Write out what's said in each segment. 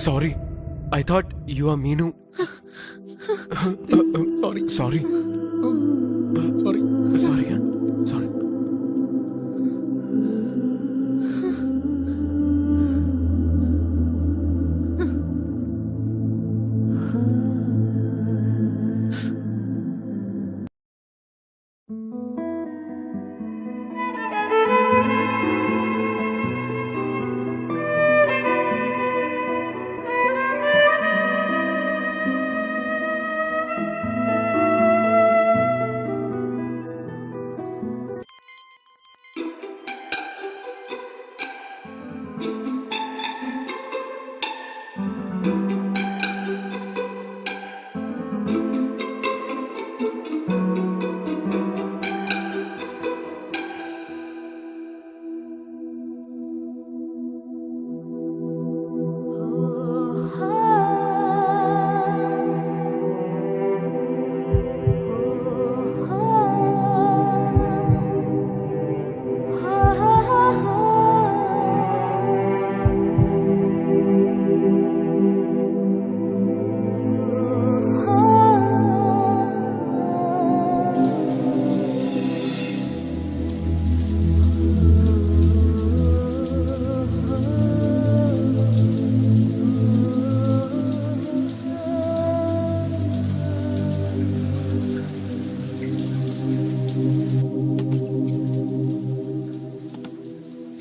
Sorry, I thought you are Meenu. Sorry. Sorry.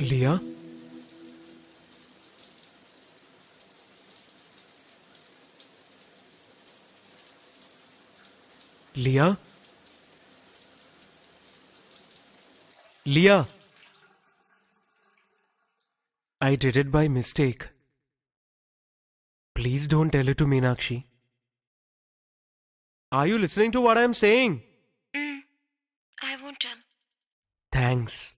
लिया, लिया, लिया. I did it by mistake. Please don't tell it to Meenakshi. Are you listening to what I am saying? I won't tell. Thanks.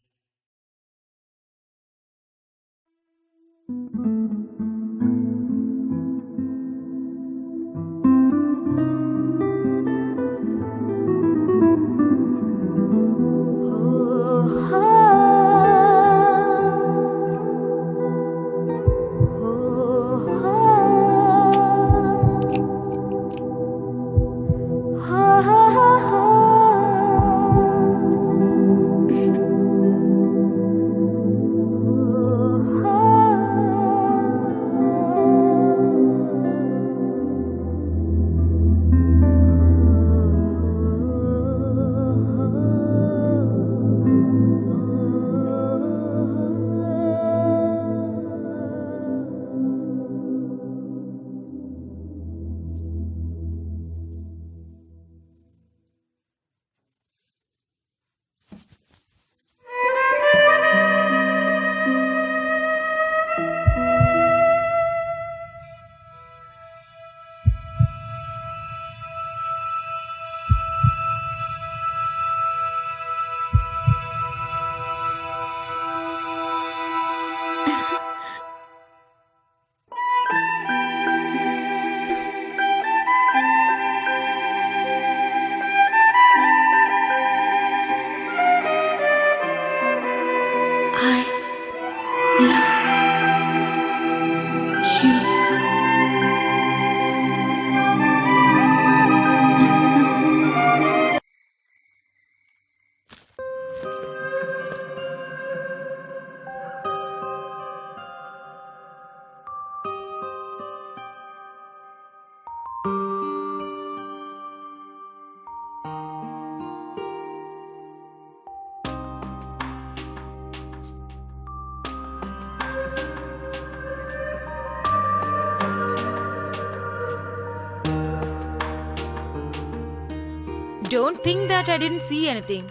Don't think that I didn't see anything.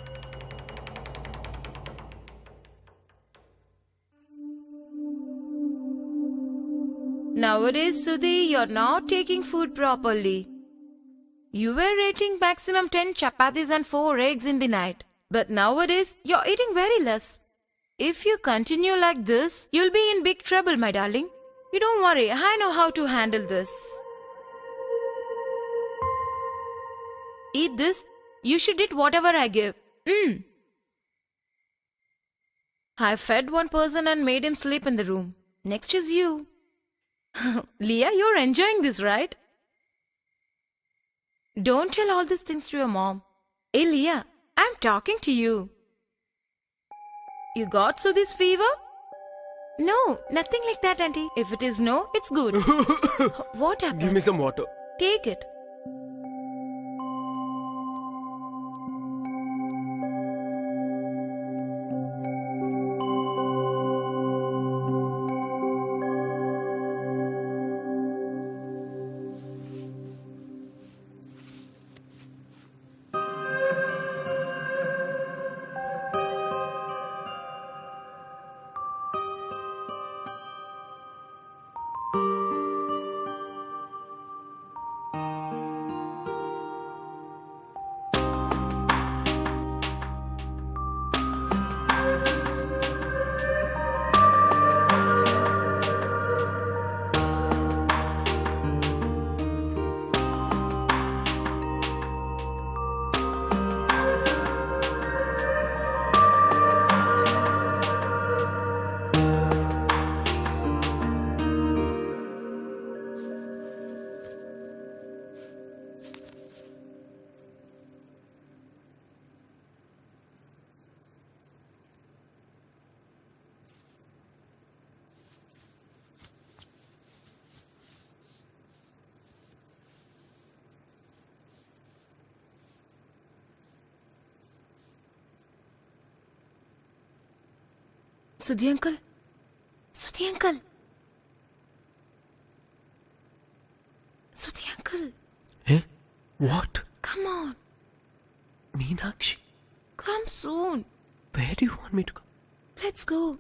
Nowadays, Sudhi, you're not taking food properly. You were eating maximum 10 chapatis and 4 eggs in the night. But nowadays, you're eating very less. If you continue like this, you'll be in big trouble, my darling. You don't worry, I know how to handle this. Eat this. You should eat whatever I give. I fed one person and made him sleep in the room. Next is you. Leah, you're enjoying this, right? Don't tell all these things to your mom. Hey, Leah, I'm talking to you. You got Sudhi's fever? No, nothing like that, auntie. If it is no, it's good. What happened? Give me some water. Take it. Sudhi uncle. Sudhi uncle. Sudhi uncle. Eh? What? Come on. Meenakshi, Come soon. where do you want me to go? Let's go.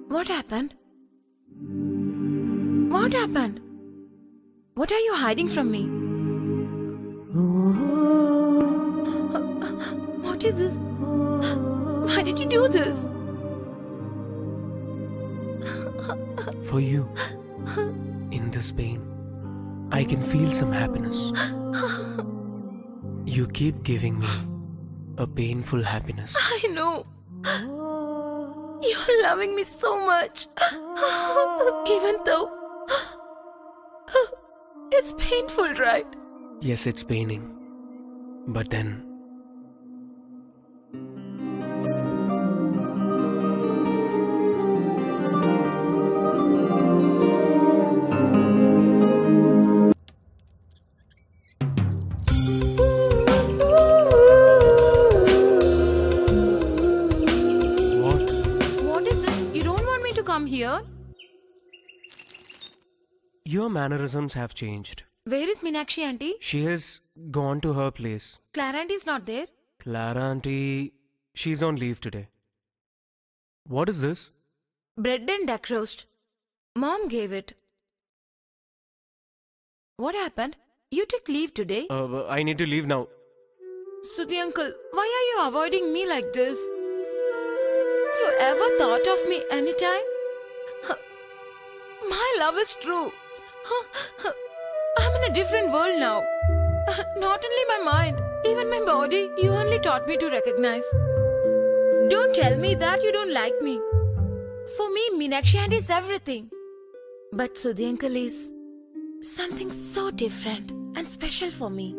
What happened? What happened? What are you hiding from me? What is this? Why did you do this? For you, in this pain, I can feel some happiness. You keep giving me a painful happiness. I know. You're loving me so much. Even though it's painful, right? Yes, it's paining. But then, What is this? You don't want me to come here? your mannerisms have changed. Where is Meenakshi auntie? She has gone to her place. Clara auntie is not there. Clara auntie, she's on leave today. What is this? Bread and duck roast. Mom gave it. What happened? You took leave today? I need to leave now. Sudhi uncle, why are you avoiding me like this? You ever thought of me anytime? My love is true. I'm in a different world now. Not only my mind, even my body, you only taught me to recognize. Don't tell me that you don't like me. For me, Meenakshi Aunty is everything. But Sudhi uncle is something so different and special for me.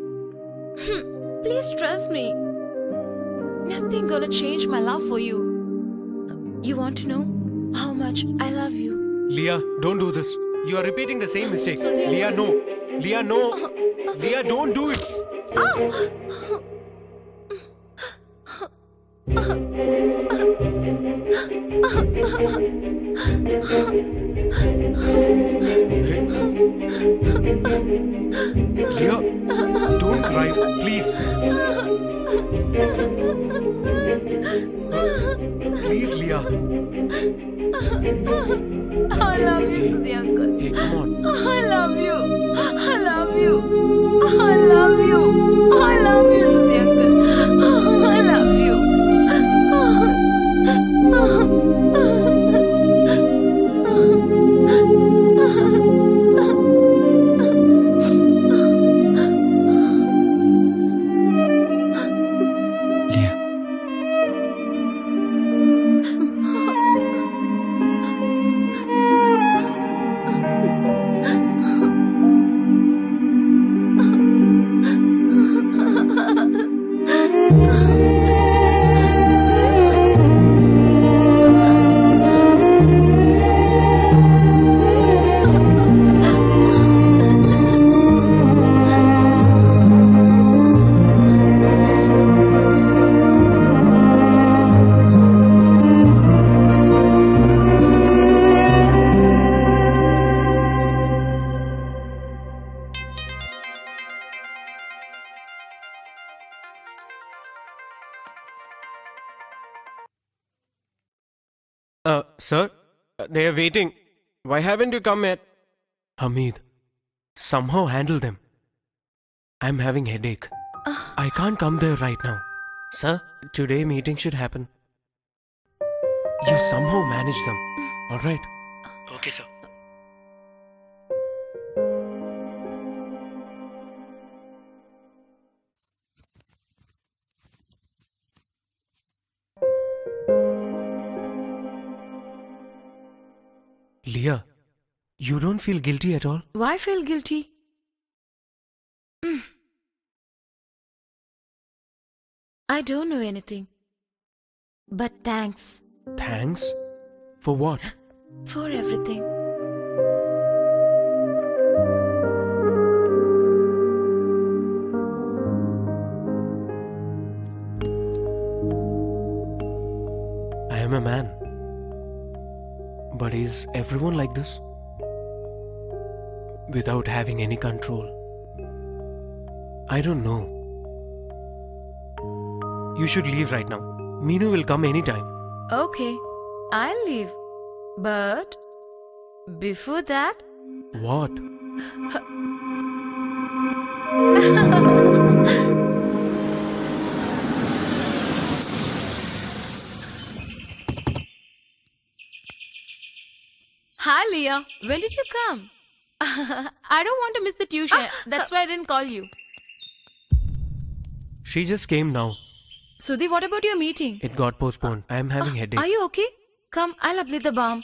Please trust me. Nothing gonna change my love for you. You want to know how much I love you? Leah, don't do this. You are repeating the same mistake. Sudhi Leah, uncle. no. Leah, no. Leah, don't do it. Leah, don't cry, please. Please, Leah. I love you, Sudhi uncle. Hey, come on. I love you. I love you. I love you. I love you, Sudhi uncle. I love you. Leah. Sir, they are waiting. Why haven't you come yet? Hamid, somehow handle them. I'm having headache. I can't come there right now. Sir, today meeting should happen. You somehow manage them. Alright? Okay, sir. Leah, you don't feel guilty at all? Why feel guilty? I don't know anything. But thanks Thanks? For what? for everything. I am a man. But is everyone like this? Without having any control? I don't know. You should leave right now. Meenu will come anytime. Okay, I'll leave. But before that, What? hi Leah, when did you come? I don't want to miss the tuition. That's why I didn't call you. She just came now. Sudhi, what about your meeting? It got postponed. I am having headache. Are you okay? Come, I'll apply the balm.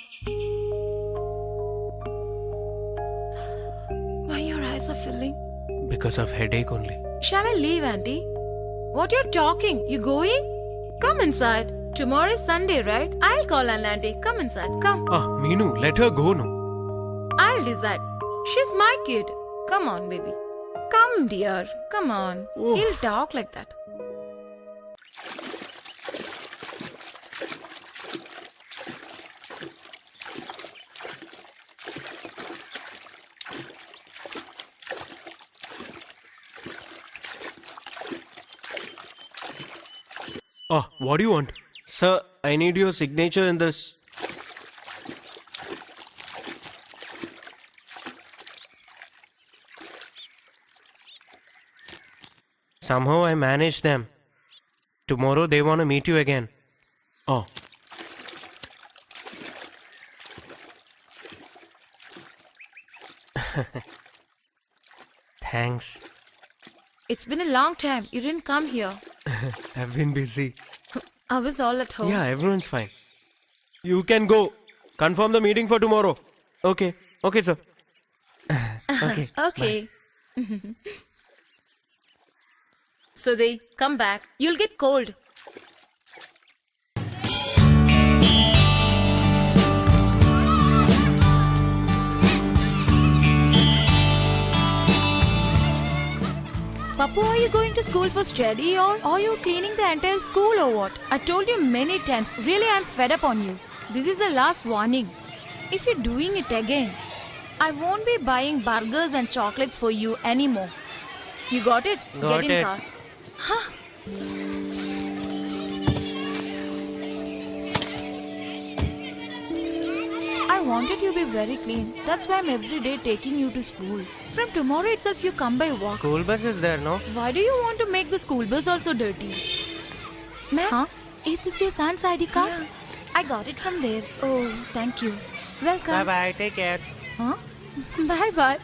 Why your eyes are filling? Because of headache only. Shall I leave, Auntie? What you're talking? You going? Come inside. Tomorrow is Sunday, right? I'll call an auntie. Come inside. Come. Ah, Meenu, let her go now. I'll decide. She's my kid. Come on, baby. Come, dear. Come on. Oh. He'll talk like that. Ah, what do you want? Sir, I need your signature in this. Somehow I managed them. Tomorrow they want to meet you again. Oh. Thanks. It's been a long time. You didn't come here. I've been busy. I was all at home. Yeah, everyone's fine. You can go. Confirm the meeting for tomorrow. Okay. Okay, sir. Okay. Okay. So they come back. You'll get cold. Papu, are you going to school for study or are you cleaning the entire school or what? I told you many times. Really, I'm fed up on you. This is the last warning. If you're doing it again, I won't be buying burgers and chocolates for you anymore. You got it? Got Get in it. car. Huh? I wanted you to be very clean. That's why I'm every day taking you to school. From tomorrow itself, you come by walk. School bus is there, no? Why do you want to make the school bus also dirty? Ma'am, huh? Is this your son's ID card? Yeah. I got it from there. Oh, thank you. Welcome. Bye-bye. Take care. Huh? Bye-bye.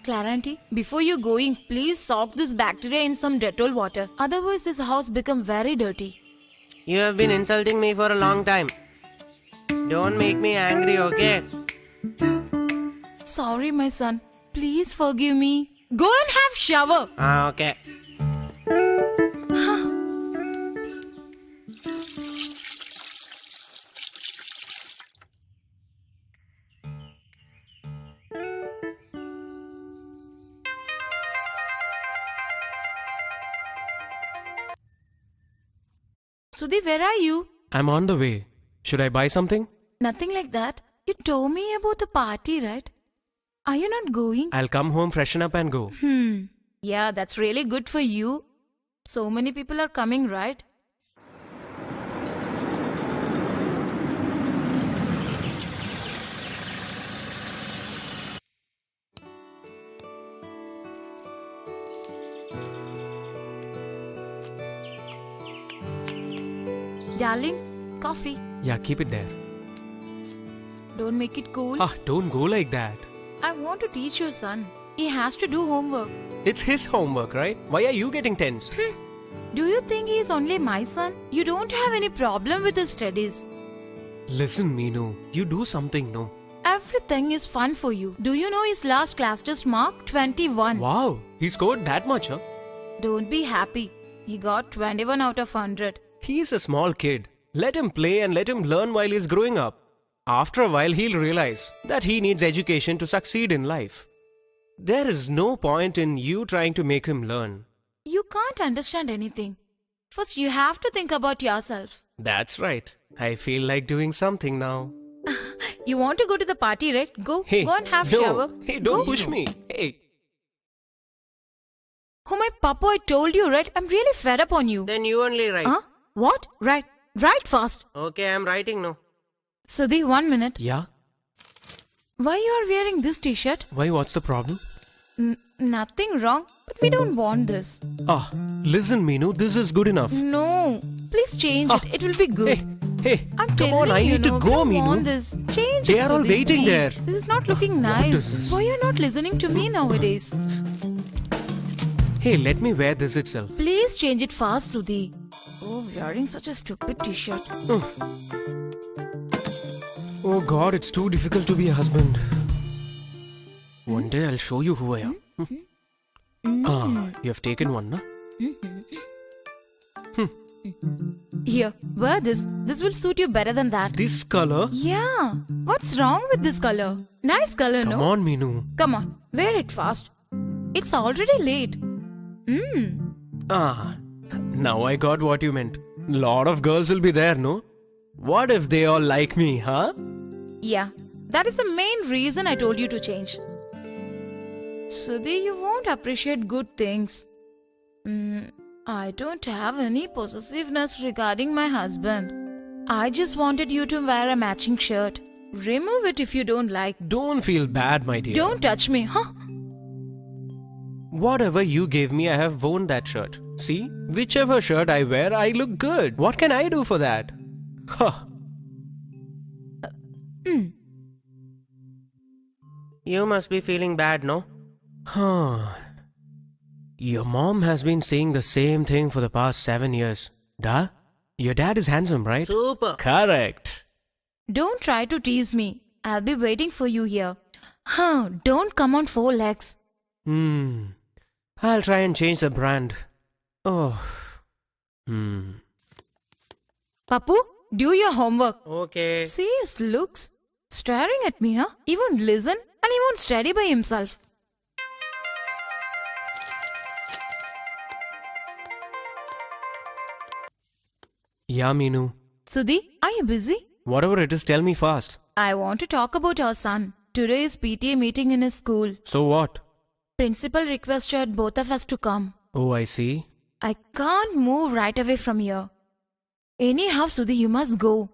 Clara auntie, before you going, please soak this bacteria in some Dettol water. Otherwise, this house become very dirty. You have been insulting me for a long time. Don't make me angry, okay? Sorry, my son. Please forgive me. Go and have shower. Okay. Sudhi, where are you? I'm on the way. Should I buy something? Nothing like that. You told me about the party, right? Are you not going? I'll come home, freshen up and go. Yeah, that's really good for you. So many people are coming, right? Darling, coffee. Yeah, keep it there. Don't make it cool. Don't go like that. I want to teach your son. He has to do homework. It's his homework, right? Why are you getting tense? Do you think he is only my son? You don't have any problem with his studies. Listen, Meenu, you do something, no? Everything is fun for you. Do you know his last class test mark? 21. Wow, he scored that much, huh? Don't be happy. He got 21 out of 100. He's a small kid. Let him play and let him learn while he's growing up. After a while, he'll realize that he needs education to succeed in life. There is no point in you trying to make him learn. You can't understand anything. First, you have to think about yourself. That's right. I feel like doing something now. You want to go to the party, right? Go. Hey, Go and have no. shower. Hey, don't Go. push me. Hey. Oh my papa, I told you, right? I'm really fed up on you. Then you only write. Huh? What? Right. Write fast. Okay, I'm writing now. Sudhi, 1 minute. Yeah? Why you are wearing this t-shirt? Why, what's the problem? Nothing wrong, but we don't want this. Listen, Meenu, this is good enough. No. Please change it. It will be good. Hey, I'm come telling on, I you, need to we go, don't want Meenu. this. Change They it, are all Sudhi, waiting please. there. This is not looking What nice. is this? Why you're not listening to me nowadays? Hey, let me wear this itself. Please change it fast, Sudhi. Oh, wearing such a stupid t-shirt. Oh God, it's too difficult to be a husband. One day I'll show you who I am. You have taken one, na? Here, wear this. This will suit you better than that. This color? Yeah. What's wrong with this color? Nice color, Come no? on, Meenu. Come on, wear it fast. It's already late. Now I got what you meant. Lot of girls will be there, no? What if they all like me, huh? Yeah, that is the main reason I told you to change. Sudhi, you won't appreciate good things. I don't have any possessiveness regarding my husband. I just wanted you to wear a matching shirt. Remove it if you don't like. Don't feel bad, my dear. Don't touch me, huh? Whatever you gave me, I have worn that shirt. See? Whichever shirt I wear, I look good. What can I do for that? Huh. You must be feeling bad, no? Huh. Your mom has been saying the same thing for the past 7 years. Duh? Your dad is handsome, right? Super. Correct. Don't try to tease me. I'll be waiting for you here. Huh, don't come on 4 legs. I'll try and change the brand. Oh. Papu, do your homework. Okay. See his looks? Staring at me, huh? He won't listen and he won't study by himself. Yeah, Meenu. Sudhi, are you busy? Whatever it is, tell me fast. I want to talk about our son. Today is PTA meeting in his school. So what? Principal requested both of us to come. Oh, I see. I can't move right away from here. Anyhow, Sudhi, you must go.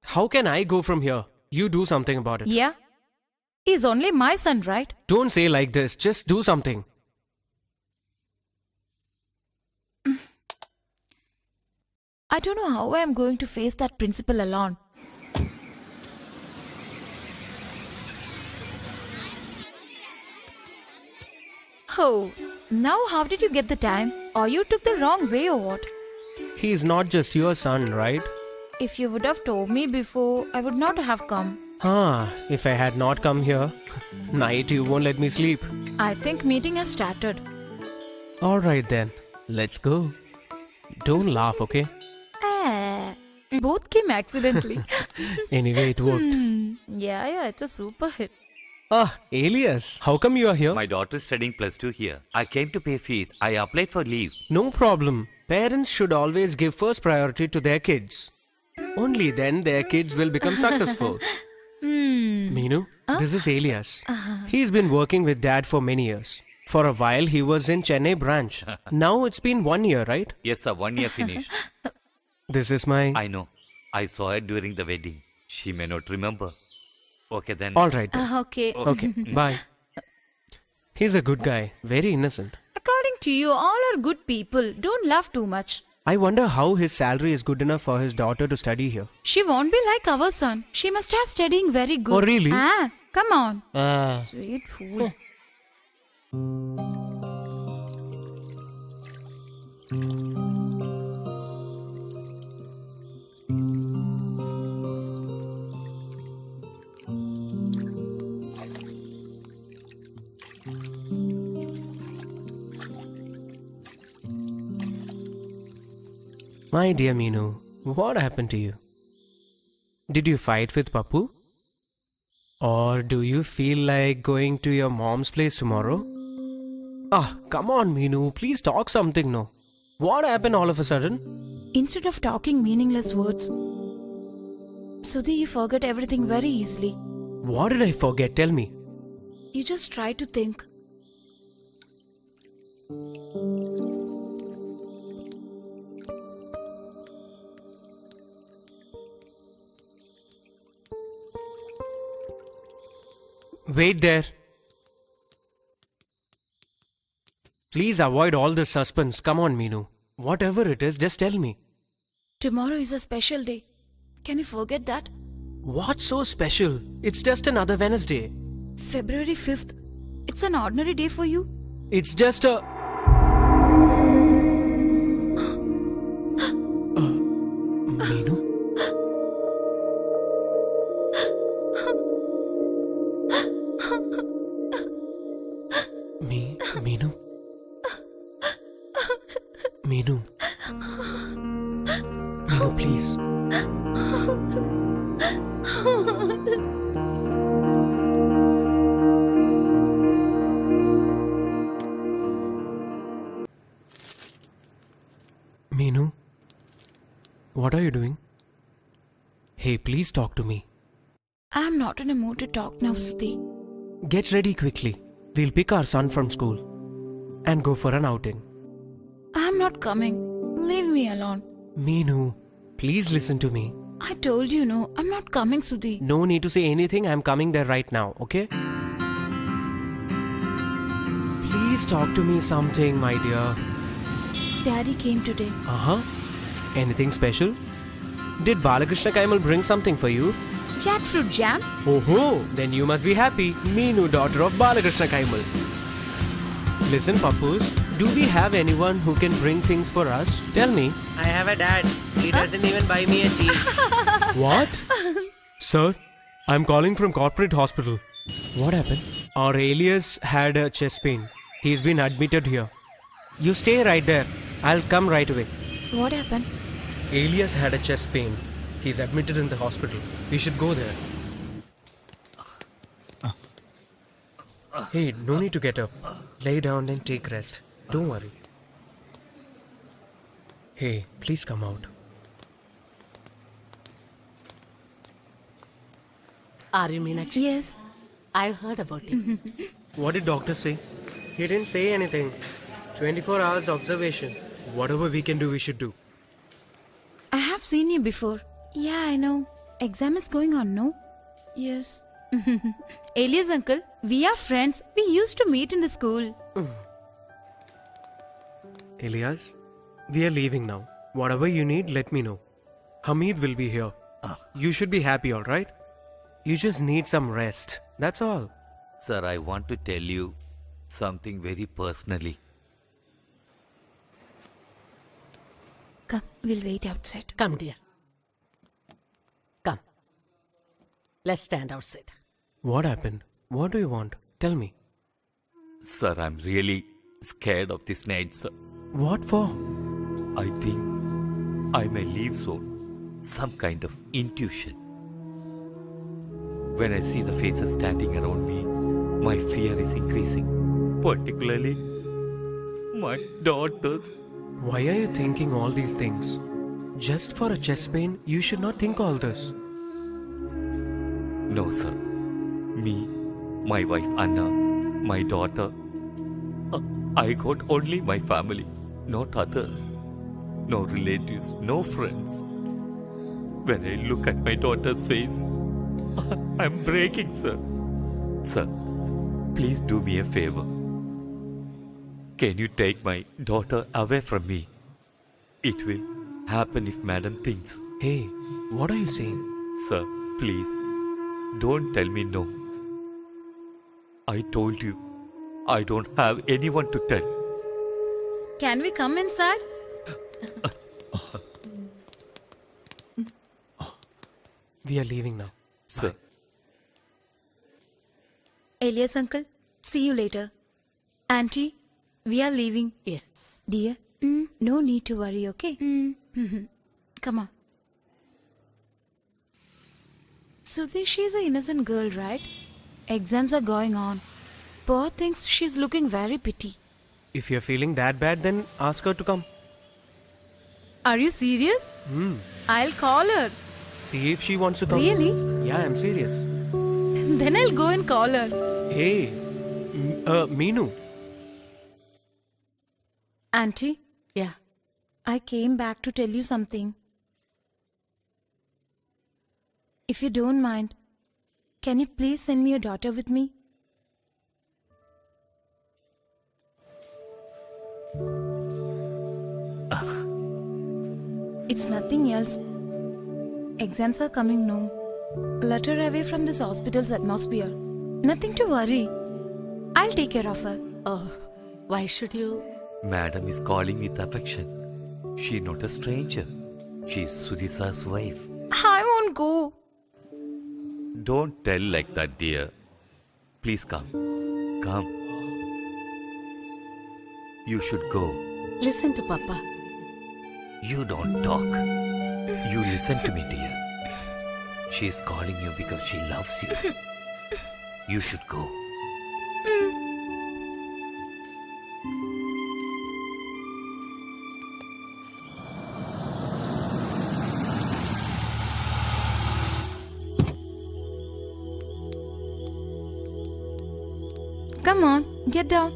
How can I go from here? You do something about it. Yeah? He's only my son, right? Don't say like this. Just do something. I don't know how I am going to face that principal alone. Oh, now how did you get the time? Or you took the wrong way or what? He's not just your son, right? If you would have told me before, I would not have come. If I had not come here, night you won't let me sleep. I think meeting has started. Alright then, let's go. Don't laugh, okay? Both came accidentally. Anyway, it worked. Yeah, it's a super hit. Alias, how come you are here? My daughter is studying +2 here. I came to pay fees. I applied for leave. No problem. Parents should always give first priority to their kids. Only then their kids will become successful. Meenu, this is Alias. He's been working with Dad for many years. For a while, he was in Chennai branch. Now it's been 1 year, right? Yes, sir. 1 year finished. This is my... I know. I saw her during the wedding. She may not remember. Okay then. Alright then. Okay. Okay, bye. He's a good guy. Very innocent. According to you, all are good people. Don't laugh too much. I wonder how his salary is good enough for his daughter to study here. She won't be like our son. She must have studying very good. Oh, really? Come on. Ah. Sweet fool. My dear Meenu, what happened to you? Did you fight with Papu? Or do you feel like going to your mom's place tomorrow? Come on Meenu, please talk something no. What happened all of a sudden? Instead of talking meaningless words, Sudhi, you forget everything very easily. What did I forget? Tell me. You just try to think. Wait there. Please avoid all this suspense. Come on, Meenu. Whatever it is, just tell me. Tomorrow is a special day. Can you forget that? What's so special? It's just another Wednesday. February 5th. It's an ordinary day for you. It's just a... Meenu? Meenu? Meenu? Meenu, please. Meenu? What are you doing? Hey, please talk to me. I'm not in a mood to talk now, Sudhi. Get ready quickly. We'll pick our son from school and go for an outing. I'm not coming. Leave me alone. Meenu, please listen to me. I told you no, I'm not coming, Sudhi. No need to say anything. I'm coming there right now, okay? Please talk to me something, my dear. Daddy came today. Uh-huh. Anything special? Did Balakrishna Kaimal bring something for you? Jackfruit jam? Oh, then you must be happy. Meenu, daughter of Balakrishna Kaimal. Listen, Pappus, do we have anyone who can bring things for us? Tell me. I have a dad. He doesn't even buy me a cheese. What? Sir, I'm calling from corporate hospital. What happened? Our alias had a chest pain. He's been admitted here. You stay right there. I'll come right away. What happened? Alias had a chest pain. He's admitted in the hospital. We should go there. Hey, no need to get up. Lay down and take rest. Don't worry. Hey, please come out. Are you Meenakshi? Yes. I've heard about it. What did doctor say? He didn't say anything. 24 hours observation. Whatever we can do, we should do. I have seen you before. Yeah, I know. Exam is going on, no? Yes. Alias uncle, we are friends. We used to meet in the school. Elias, we are leaving now. Whatever you need, let me know. Hamid will be here. You should be happy, alright? You just need some rest. That's all. Sir, I want to tell you something very personally. Come, we'll wait outside. Come, dear. Come. Let's stand outside. What happened? What do you want? Tell me. Sir, I'm really scared of this night, sir. What for? I think I may leave soon. Some kind of intuition. When I see the faces standing around me, my fear is increasing. Particularly, my daughters. Why are you thinking all these things? Just for a chest pain, you should not think all this. No, sir. Me, my wife Anna, my daughter. I got only my family, not others. No relatives, no friends. When I look at my daughter's face, I'm breaking, sir. Sir, please do me a favor. Can you take my daughter away from me? It will happen if Madam thinks. Hey, what are you saying? Sir, please, don't tell me no. I told you, I don't have anyone to tell. Can we come inside? We are leaving now. Sir, Alias uncle, see you later. Auntie, we are leaving. Yes. Dear, no need to worry, okay? Come on. Sudhi, she's an innocent girl, right? Exams are going on. Poor thinks she's looking very pretty. If you're feeling that bad, then ask her to come. Are you serious? I'll call her. See if she wants to come. Really? Yeah, I'm serious. Then I'll go and call her. Hey, Meenu. Auntie, Yeah. I came back to tell you something. If you don't mind, can you please send me your daughter with me? It's nothing else. Exams are coming now. Let her away from this hospital's atmosphere. Nothing to worry. I'll take care of her. Oh, why should you? Madam is calling with affection. She not a stranger. She is Sudhisa's wife. I won't go. Don't tell like that, dear. Please come. Come. You should go. Listen to Papa. You don't talk. You listen to me, dear. She is calling you because she loves you. You should go. Come on, get down.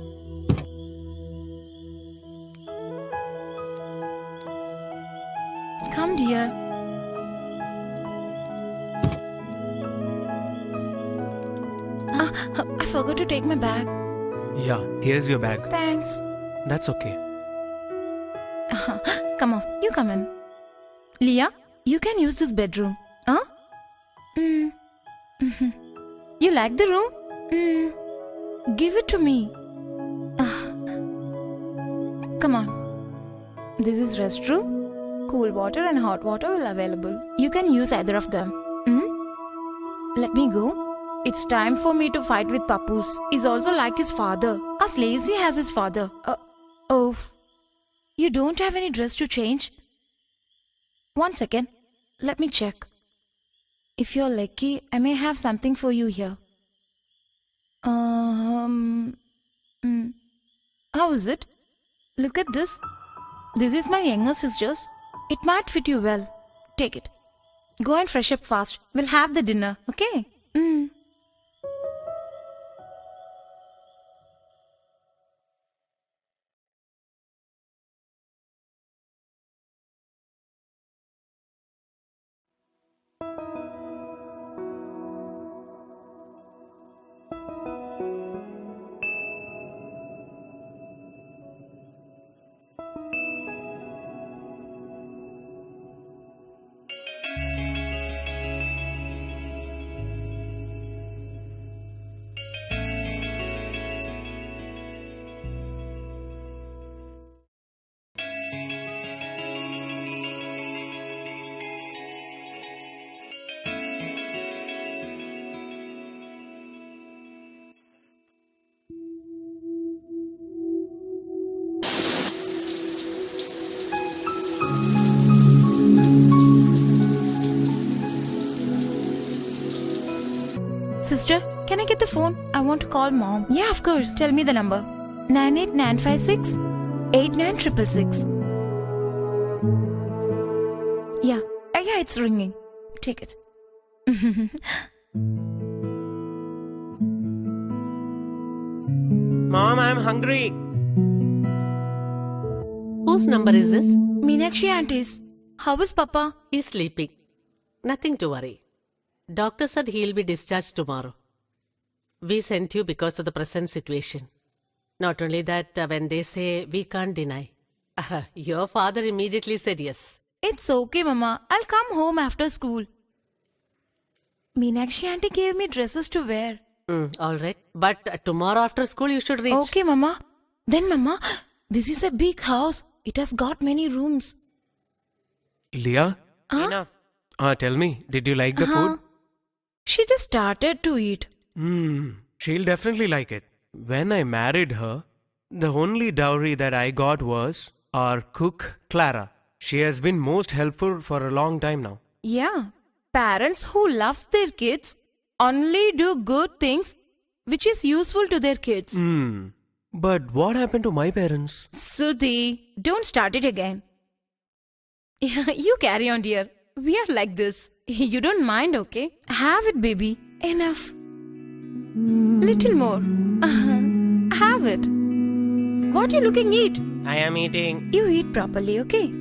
Come, dear. I forgot to take my bag. Yeah, here's your bag. Thanks. That's okay. Come on, you come in. Leah, you can use this bedroom. Huh? You like the room? Give it to me. Come on. This is restroom. Cool water and hot water will available. You can use either of them. Let me go. It's time for me to fight with Papoose. He's also like his father. As lazy as his father. Oh. You don't have any dress to change? 1 second. Let me check. If you're lucky, I may have something for you here. How is it? Look at this. This is my younger sister's. It might fit you well. Take it. Go and fresh up fast. We'll have the dinner, okay? Sister, can I get the phone? I want to call mom. Yeah, of course. Tell me the number. 98956 89666. Yeah. Yeah, it's ringing. Take it. Mom, I'm hungry. Whose number is this? Meenakshi auntie's. How is Papa? He's sleeping. Nothing to worry. Doctor said he'll be discharged tomorrow. We sent you because of the present situation. Not only that, when they say we can't deny. Your father immediately said yes. It's okay, Mama. I'll come home after school. Meenakshi auntie gave me dresses to wear. All right. But tomorrow after school you should reach. Okay, Mama. Then, Mama, this is a big house. It has got many rooms. Leah? Enough. Tell me, did you like the food? She just started to eat. She'll definitely like it. When I married her, the only dowry that I got was our cook, Clara. She has been most helpful for a long time now. Yeah. Parents who love their kids only do good things which is useful to their kids. But what happened to my parents? Sudhi, don't start it again. You carry on, dear. We are like this. You don't mind, okay? Have it, baby. Enough. Little more. Have it. What you looking eat? I am eating. You eat properly, okay?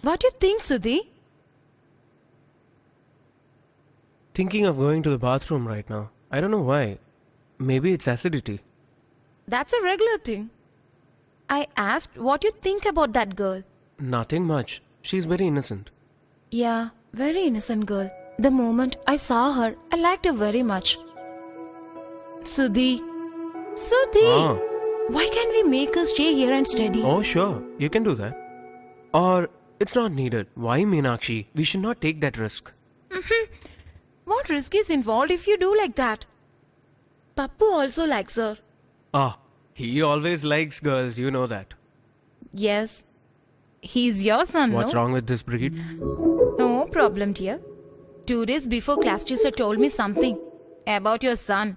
What do you think, Sudhi? Thinking of going to the bathroom right now. I don't know why. Maybe it's acidity. That's a regular thing. I asked what you think about that girl. Nothing much. She's very innocent. Yeah, very innocent girl. The moment I saw her, I liked her very much. Sudhi. Why can't we make her stay here and study? Oh, sure. You can do that. Or it's not needed. Why, Meenakshi? We should not take that risk. What risk is involved if you do like that? Pappu also likes her. He always likes girls, you know that. Yes. He's your son, What's no? wrong with this breed? No problem, dear. 2 days before class teacher told me something about your son.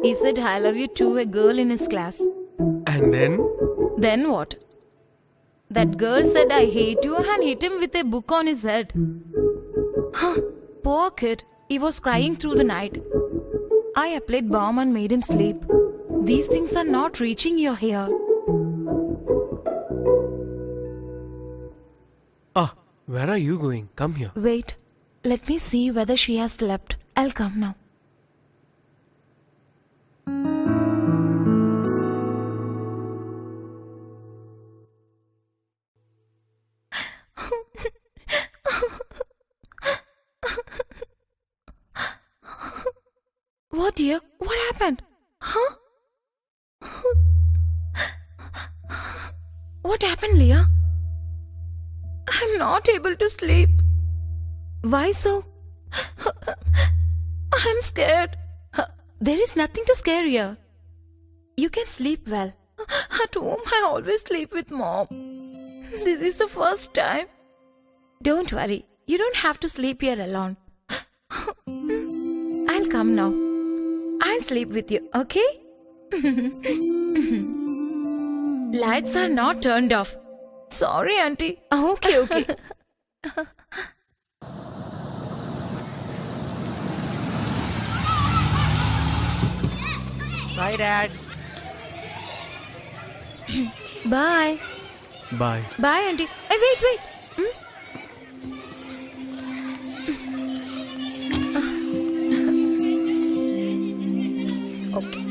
He said I love you to a girl in his class. And then? Then what? That girl said I hate you and hit him with a book on his head. Poor kid. He was crying through the night. I applied balm and made him sleep. These things are not reaching your ear. Ah, where are you going? Come here. Wait. Let me see whether she has slept. I'll come now. What, dear? What happened? Huh? What happened, Leah? I'm not able to sleep. Why so? I'm scared. There is nothing to scare here. You can sleep well. At home, I always sleep with Mom. This is the first time. Don't worry. You don't have to sleep here alone. I'll come now. I'll sleep with you, okay? Lights are not turned off. Sorry, Auntie. Okay. Bye, Dad. Bye. Bye. Bye, Auntie. Hey, wait. Okay.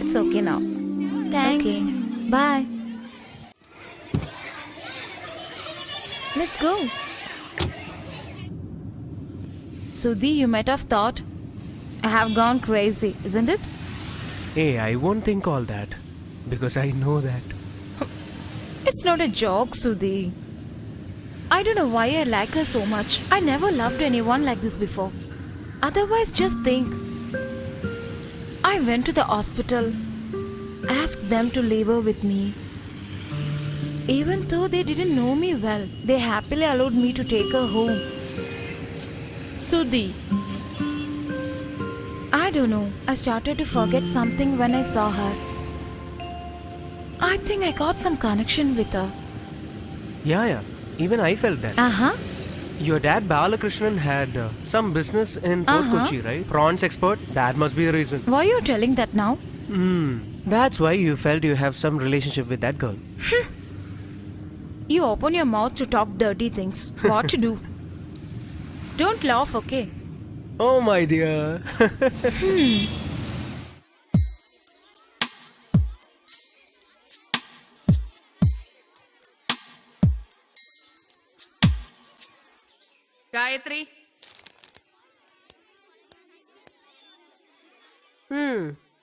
It's okay now. Thanks. Okay. Bye. Let's go. Sudhi, you might have thought I have gone crazy, isn't it? Hey, I won't think all that. Because I know that. It's not a joke, Sudhi. I don't know why I like her so much. I never loved anyone like this before. Otherwise, just think. I went to the hospital, asked them to leave her with me. Even though they didn't know me well, they happily allowed me to take her home. Sudhi. I don't know. I started to forget something when I saw her. I think I got some connection with her. Yeah. Even I felt that. Uh-huh. Your dad Balakrishnan had some business in Fort Kochi, right? Prawns export. That must be the reason. Why are you telling that now? That's why you felt you have some relationship with that girl. You open your mouth to talk dirty things. What to do? Don't laugh, okay? Oh, my dear. Gayatri.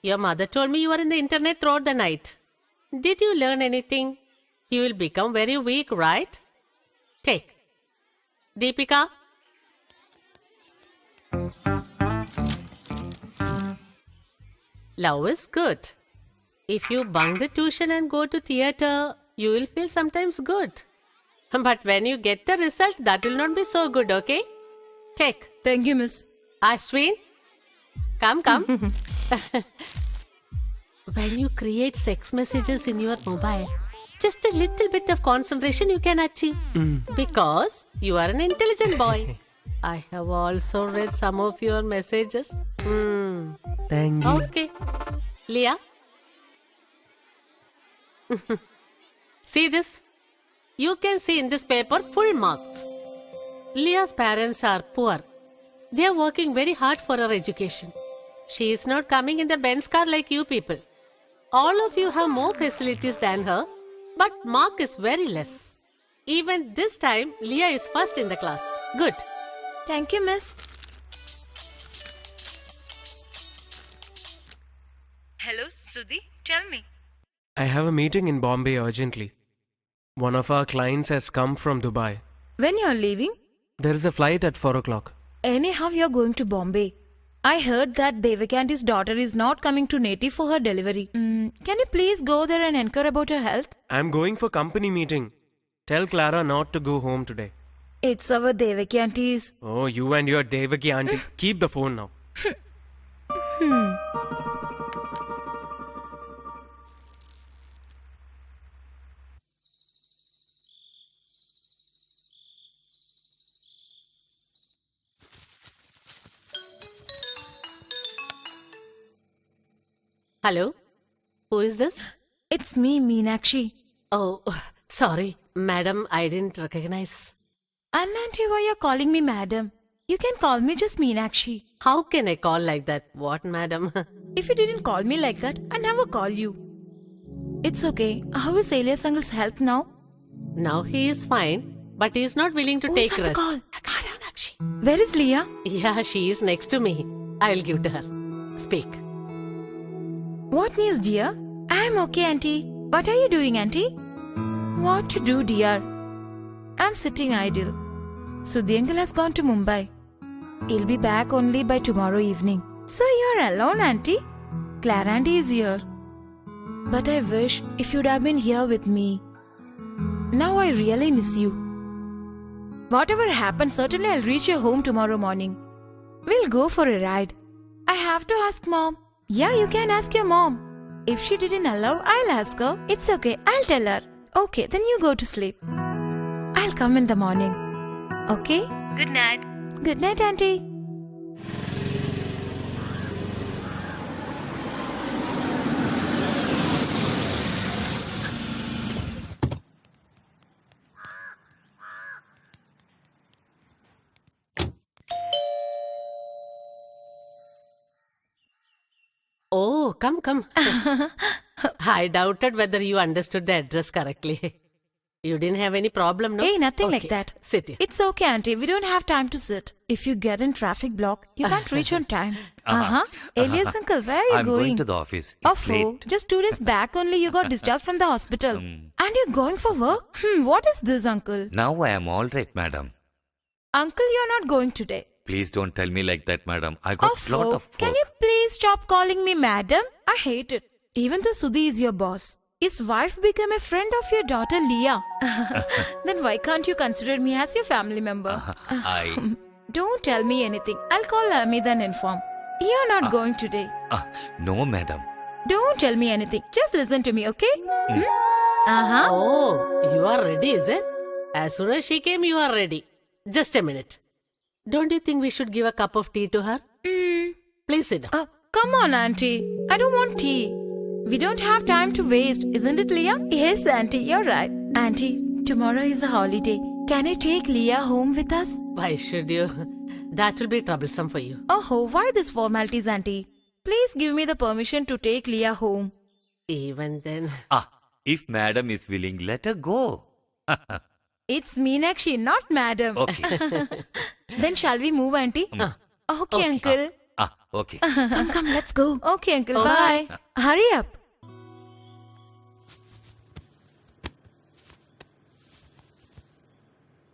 Your mother told me you were in the internet throughout the night. Did you learn anything? You will become very weak, right? Take. Deepika. Love is good. If you bunk the tuition and go to theatre, you will feel sometimes good. But when you get the result, that will not be so good, okay? Take. Thank you, miss. Ashwin, come. When you create sex messages in your mobile, just a little bit of concentration you can achieve. Because you are an intelligent boy. I have also read some of your messages. Thank you. Okay. Leah? See this? You can see in this paper full marks. Leah's parents are poor. They are working very hard for her education. She is not coming in the Benz car like you people. All of you have more facilities than her, but mark is very less. Even this time, Leah is first in the class. Good. Thank you, miss. Hello, Sudhi. Tell me. I have a meeting in Bombay urgently. One of our clients has come from Dubai. When you're leaving? There is a flight at 4 o'clock. Anyhow, you're going to Bombay. I heard that Devakanti's daughter is not coming to Native for her delivery. Can you please go there and inquire about her health? I'm going for company meeting. Tell Clara not to go home today. It's our Devakanti's. Oh, you and your Devaki auntie. Keep the phone now. Hello? Who is this? It's me, Meenakshi. Oh, sorry. Madam, I didn't recognize. And auntie, why you're calling me madam? You can call me just Meenakshi. How can I call like that? What, madam? If you didn't call me like that, I never call you. It's okay. How is Elias uncle's health now? Now he is fine, but he is not willing to Who's take on the rest. call? Where is Leah? Yeah, she is next to me. I will give to her. Speak. What news, dear? I'm okay, auntie. What are you doing, auntie? What to do, dear? I'm sitting idle. Sudhi uncle has gone to Mumbai. He'll be back only by tomorrow evening. So you're alone, auntie? Clara auntie is here. But I wish if you'd have been here with me. Now I really miss you. Whatever happens, certainly I'll reach your home tomorrow morning. We'll go for a ride. I have to ask mom. Yeah, you can ask your mom. If she didn't allow, I'll ask her. It's okay, I'll tell her. Okay, then you go to sleep. I'll come in the morning. Okay? Good night. Good night, auntie. Oh, come, come. I doubted whether you understood the address correctly. You didn't have any problem, no? Hey, nothing Okay, like that. Sit here. It's okay, auntie. We don't have time to sit. If you get in traffic block, you can't reach on time. Elias uncle, where are you I'm going to the office. It's late. Just 2 days back only you got discharged from the hospital. And you're going for work? What is this, uncle? Now I am all right, madam. Uncle, you're not going today. Please don't tell me like that, madam. I got lot of work. Can you please stop calling me madam? I hate it. Even though Sudhi is your boss, his wife became a friend of your daughter Leah. Then why can't you consider me as your family member? Don't tell me anything. I'll call Amit and inform. You're not going today. No, madam. Don't tell me anything. Just listen to me, okay? Oh, you are ready, is it? As soon as she came, you are ready. Just a minute. Don't you think we should give a cup of tea to her? Please sit down. Come on, auntie. I don't want tea. We don't have time to waste, isn't it, Leah? Yes, auntie, you're right. Auntie, tomorrow is a holiday. Can I take Leah home with us? Why should you? That will be troublesome for you. Oh, why these formalities, auntie? Please give me the permission to take Leah home. Even then. If madam is willing, let her go. It's Meenakshi, not madam. Okay. Then shall we move, auntie? Okay, uncle. Okay. Come, let's go. Okay, uncle, Okay. bye. Hurry up.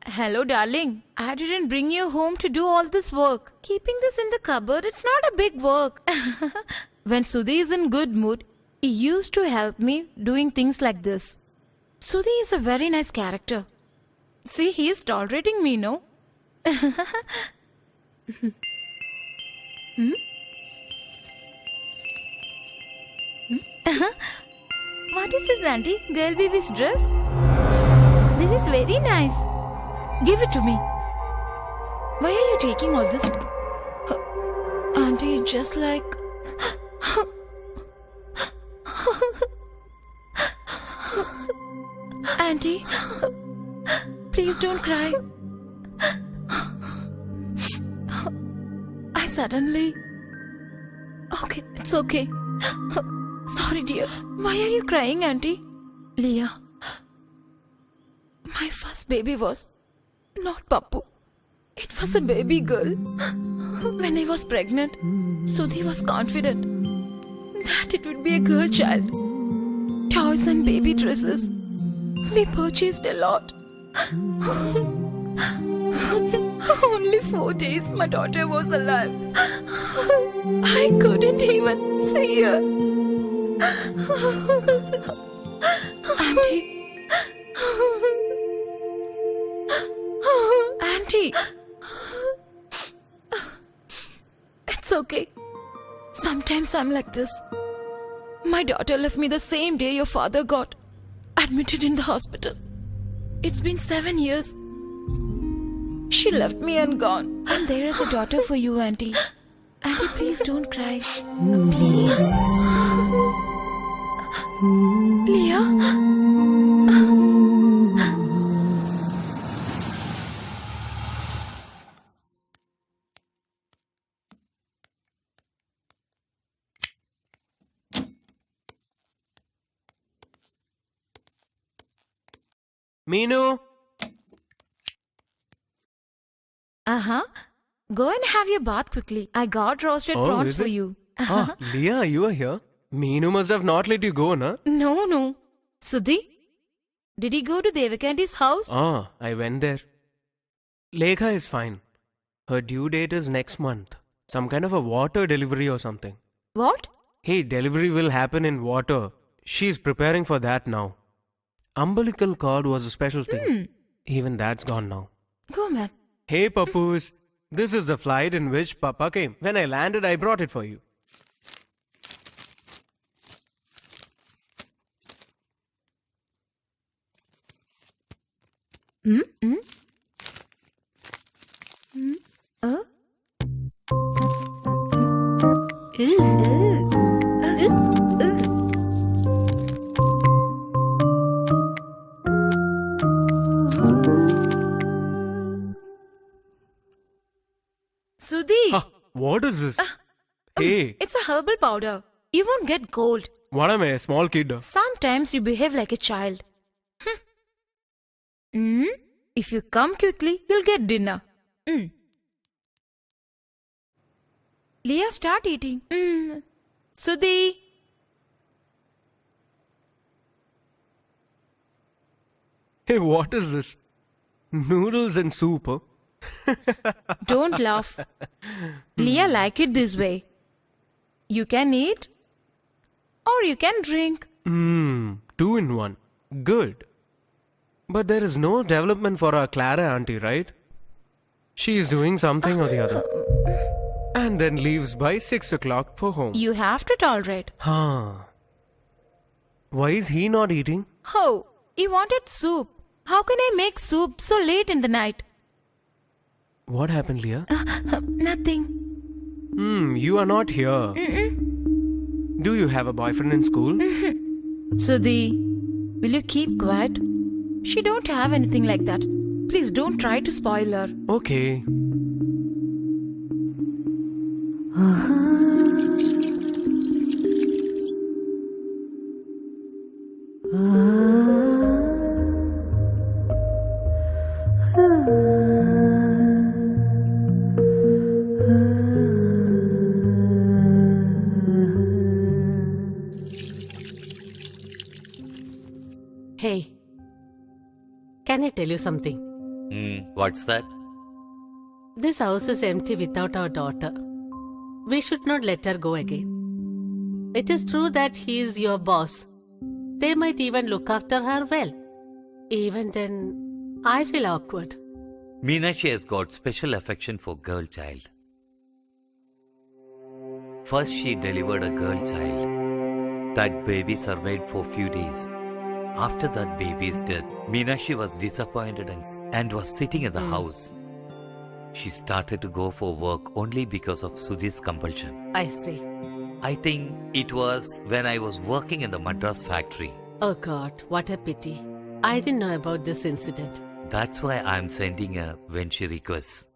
Hello, darling. I didn't bring you home to do all this work. Keeping this in the cupboard, it's not a big work. When Sudhi is in good mood, he used to help me doing things like this. Sudhi is a very nice character. See, he is tolerating me, no? What is this, auntie? Girl baby's dress? This is very nice. Give it to me. Why are you taking all this? Auntie, just like... Auntie, please don't cry. I suddenly... Okay, it's okay. Sorry, dear. Why are you crying, auntie? Leah, my first baby was not Pappu. It was a baby girl. When I was pregnant, Sudhi was confident that it would be a girl child. Toys and baby dresses. We purchased a lot. Only 4 days my daughter was alive. I couldn't even see her. Auntie. Auntie. It's okay. Sometimes I'm like this. My daughter left me the same day your father got admitted in the hospital. It's been 7 years. She left me and gone. And there is a daughter for you, auntie. Auntie, please don't cry. Please. Leah? Meenu? Uh-huh. Go and have your bath quickly. I got roasted Oh, prawns is for it? you. Ah, Leah, you are here. Meenu must have not let you go, na? No. Sudhi? Did he go to Devakanti's house? Ah, I went there. Lekha is fine. Her due date is next month. Some kind of a water delivery or something. What? Hey, delivery will happen in water. She's preparing for that now. Umbilical cord was a special thing. Even that's gone now. Go, man. Hey, Papoose. This is the flight in which Papa came. When I landed, I brought it for you. Uh? Ew. Sudhi, Huh, what is this? Hey, it's a herbal powder. You won't get cold. what am I, a small kid? Sometimes you behave like a child. If you come quickly, you'll get dinner. Leah, start eating. Sudhi. Hey, what is this? Noodles and soup, huh? Don't laugh. Leah like it this way. You can eat or you can drink. 2 in 1. Good. But there is no development for our Clara auntie, right? She is doing something or the other. And then leaves by 6 o'clock for home. You have to tolerate. Huh. Why is he not eating? Oh, he wanted soup. How can I make soup so late in the night? What happened, Leah? Nothing. You are not here. Do you have a boyfriend in school? Sudhi, will you keep quiet? She don't have anything like that. Please don't try to spoil her. Okay. Hey, can I tell you something? What's that? This house is empty without our daughter. We should not let her go again. It is true that he is your boss. They might even look after her well. Even then, I feel awkward. Meenakshi has got special affection for girl child. First she delivered a girl child. That baby survived for few days. After that baby's death, Meenakshi was disappointed and was sitting in the house. She started to go for work only because of Sudhi's compulsion. I see. I think it was when I was working in the Madras factory. Oh God, what a pity. I didn't know about this incident. That's why I'm sending her when she requests.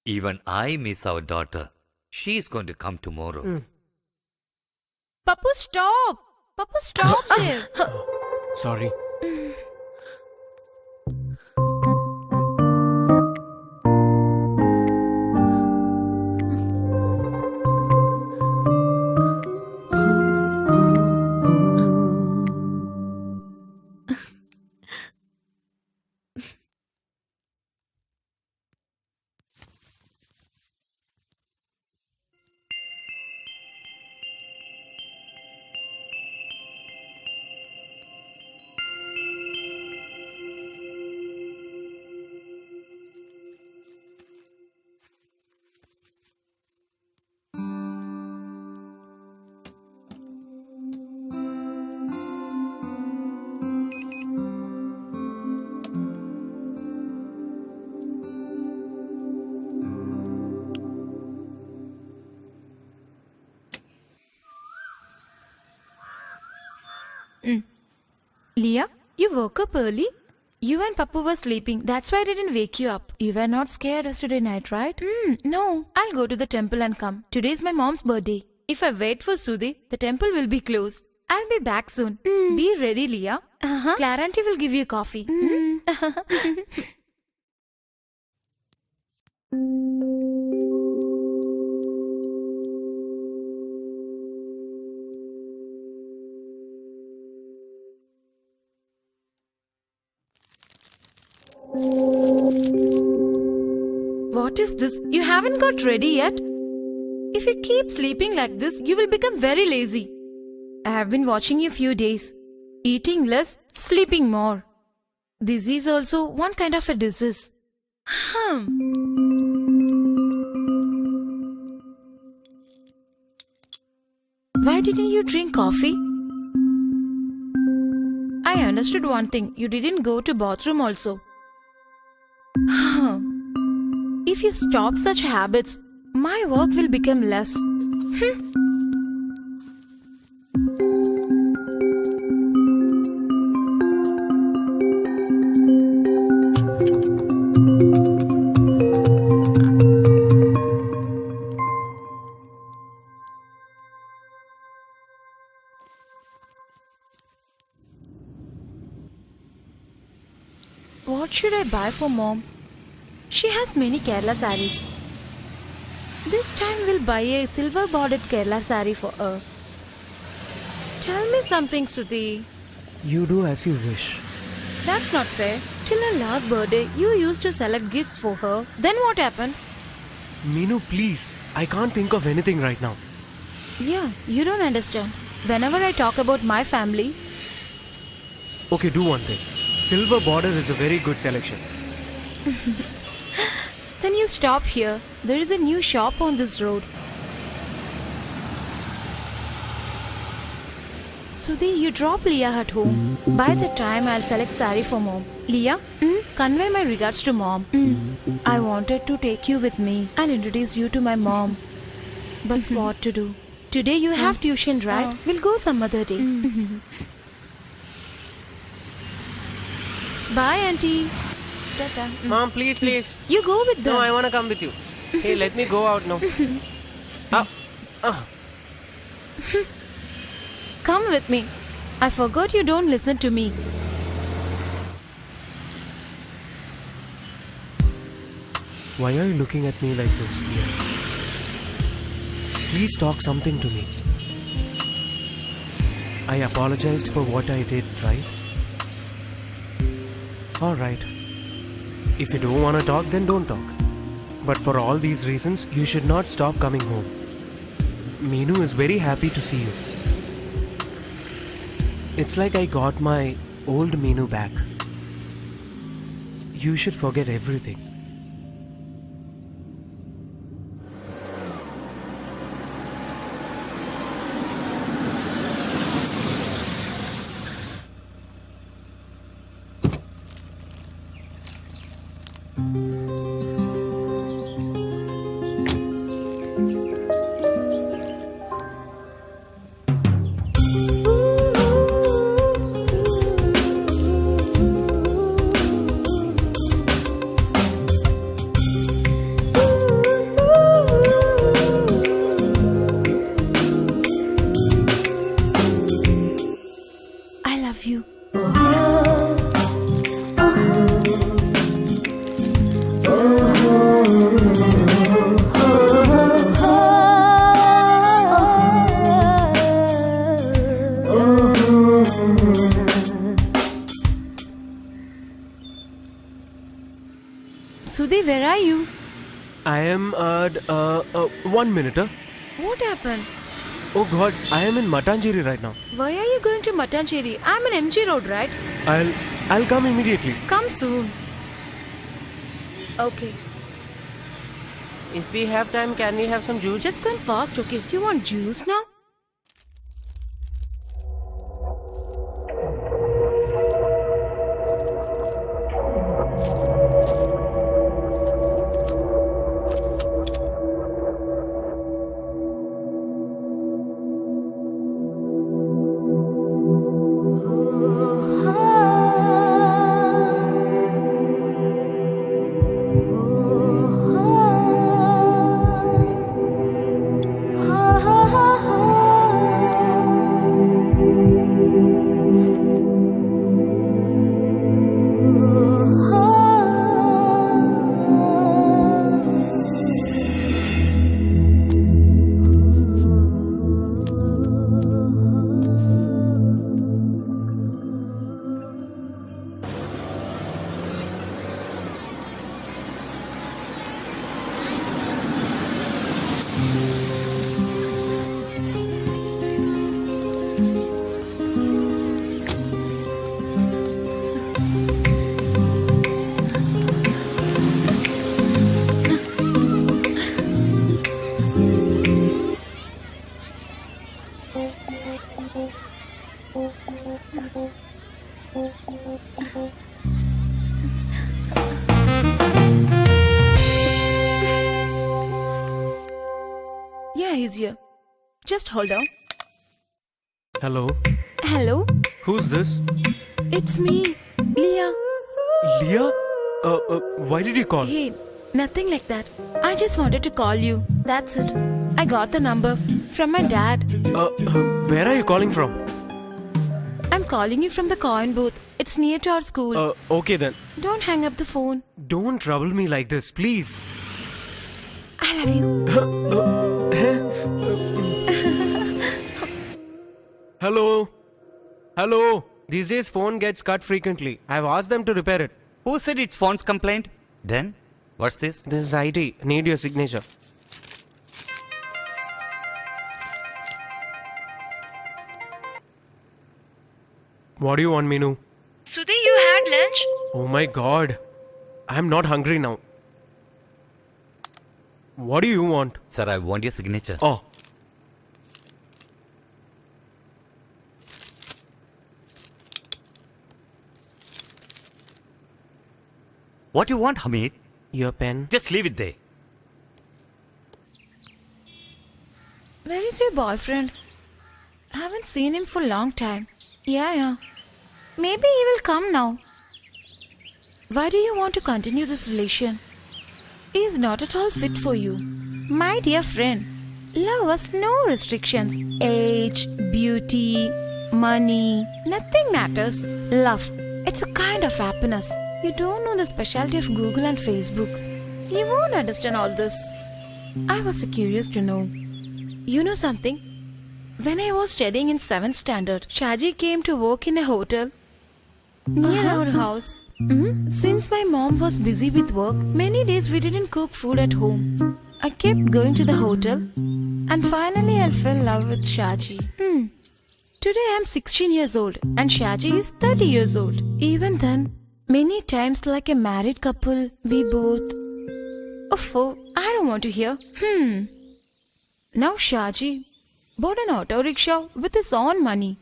Even I miss our daughter. She is going to come tomorrow. Papu, stop! Papu, stop there! Sorry. Leah, you woke up early? You and Papu were sleeping. That's why I didn't wake you up. You were not scared yesterday night, right? No. I'll go to the temple and come. Today's my mom's birthday. If I wait for Sudhi, the temple will be closed. I'll be back soon. Be ready, Leah. Clara auntie will give you coffee. What is this? You haven't got ready yet? If you keep sleeping like this, you will become very lazy. I have been watching you few days. Eating less, sleeping more. This is also one kind of a disease. Why didn't you drink coffee? I understood one thing. You didn't go to bathroom also. If you stop such habits, my work will become less. What should I buy for mom? She has many Kerala saris. This time we'll buy a silver bordered Kerala sari for her. Tell me something, Sudhi. You do as you wish. That's not fair. Till her last birthday, you used to select gifts for her. Then what happened? Meenu, please. I can't think of anything right now. Yeah, you don't understand. Whenever I talk about my family... Okay, do one thing. Silver border is a very good selection. Then you stop here. There is a new shop on this road. Sudhi, you drop Leah at home. By the time I'll select sari for mom. Leah, convey my regards to mom. I wanted to take you with me and introduce you to my mom. But what to do? Today you have tuition, right? We'll go some other day. Bye, auntie. Tata. Mom, please, please. You go with them. No, I want to come with you. Hey, let me go out now. Come with me. I forgot you don't listen to me. Why are you looking at me like this, dear? Please talk something to me. I apologized for what I did, right? Alright. If you don't want to talk, then don't talk. But for all these reasons, you should not stop coming home. Meenu is very happy to see you. It's like I got my old Meenu back. You should forget everything. I love you. Sudhi, where are you? I am 1 minute. What happened? Oh God, I am in Matanjeri right now. Why are you going to Matancheri? I'm in MG Road, right? I'll come immediately. Come soon. Okay. If we have time, can we have some juice? Just come fast, okay? You want juice now? Yeah, he's here. Just hold on. Hello? Hello? Who's this? It's me, Leah. Leah? Why did you call? Hey, nothing like that. I just wanted to call you. That's it. I got the number from my dad. Where are you calling from? I'm calling you from the coin booth. It's near to our school. Okay then. Don't hang up the phone. Don't trouble me like this, please. I love you. Hello? Hello? These days phone gets cut frequently. I've asked them to repair it. Who said it's phone's complaint? Then, what's this? This is IT. Need your signature. What do you want, Meenu? Sudhi, you had lunch? Oh my god. I'm not hungry now. What do you want? Sir, I want your signature. Oh. What you want, Hamid? Your pen? Just leave it there. Where is your boyfriend? Haven't seen him for a long time. Yeah. Maybe he will come now. Why do you want to continue this relation? He is not at all fit for you. My dear friend, love has no restrictions. Age, beauty, money, nothing matters. Love, it's a kind of happiness. You don't know the specialty of Google and Facebook. You won't understand all this. I was so curious to know. You know something? When I was studying in 7th standard, Shaji came to work in a hotel near our house. Since my mom was busy with work, many days we didn't cook food at home. I kept going to the hotel and finally I fell in love with Shaji. Today I'm 16 years old and Shaji is 30 years old. Even then, many times like a married couple, we both... Oh, I don't want to hear. Now Shaji bought an auto rickshaw with his own money.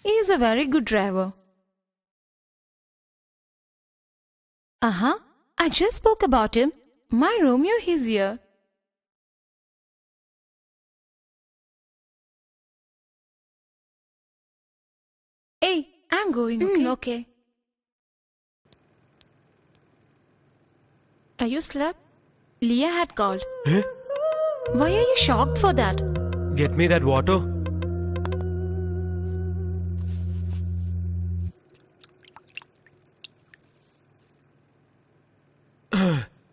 He is a very good driver. I just spoke about him. My Romeo is here. Hey, I'm going, okay? Are you slept? Leah had called. Eh? Why are you shocked for that? Get me that water.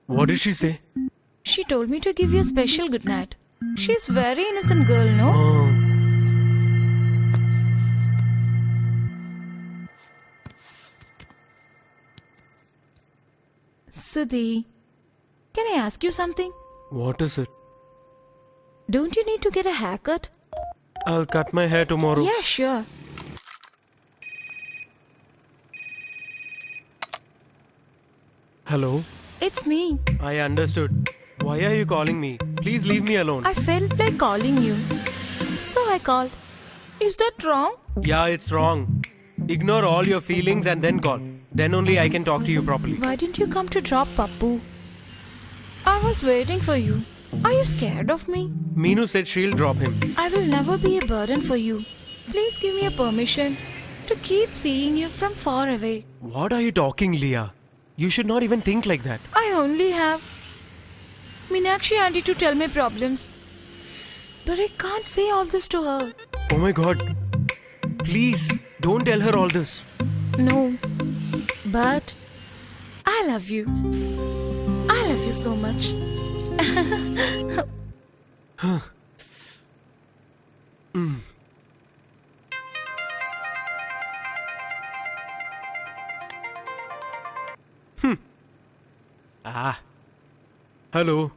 What did she say? She told me to give you a special good night. She's very innocent girl, no? Oh. Sudhi, can I ask you something? What is it? Don't you need to get a haircut? I'll cut my hair tomorrow. Yeah, sure. Hello? It's me. I understood. Why are you calling me? Please leave me alone. I felt like calling you. So I called. Is that wrong? Yeah, it's wrong. Ignore all your feelings and then call. Then only I can talk to you properly. Why didn't you come to drop Pappu? I was waiting for you. Are you scared of me? Meenu said she'll drop him. I will never be a burden for you. Please give me a permission to keep seeing you from far away. What are you talking, Leah? You should not even think like that. I only have Meenakshi auntie to tell me problems. But I can't say all this to her. Oh my god. Please, don't tell her all this. No. But I love you. I love you so much. Ah. Hello.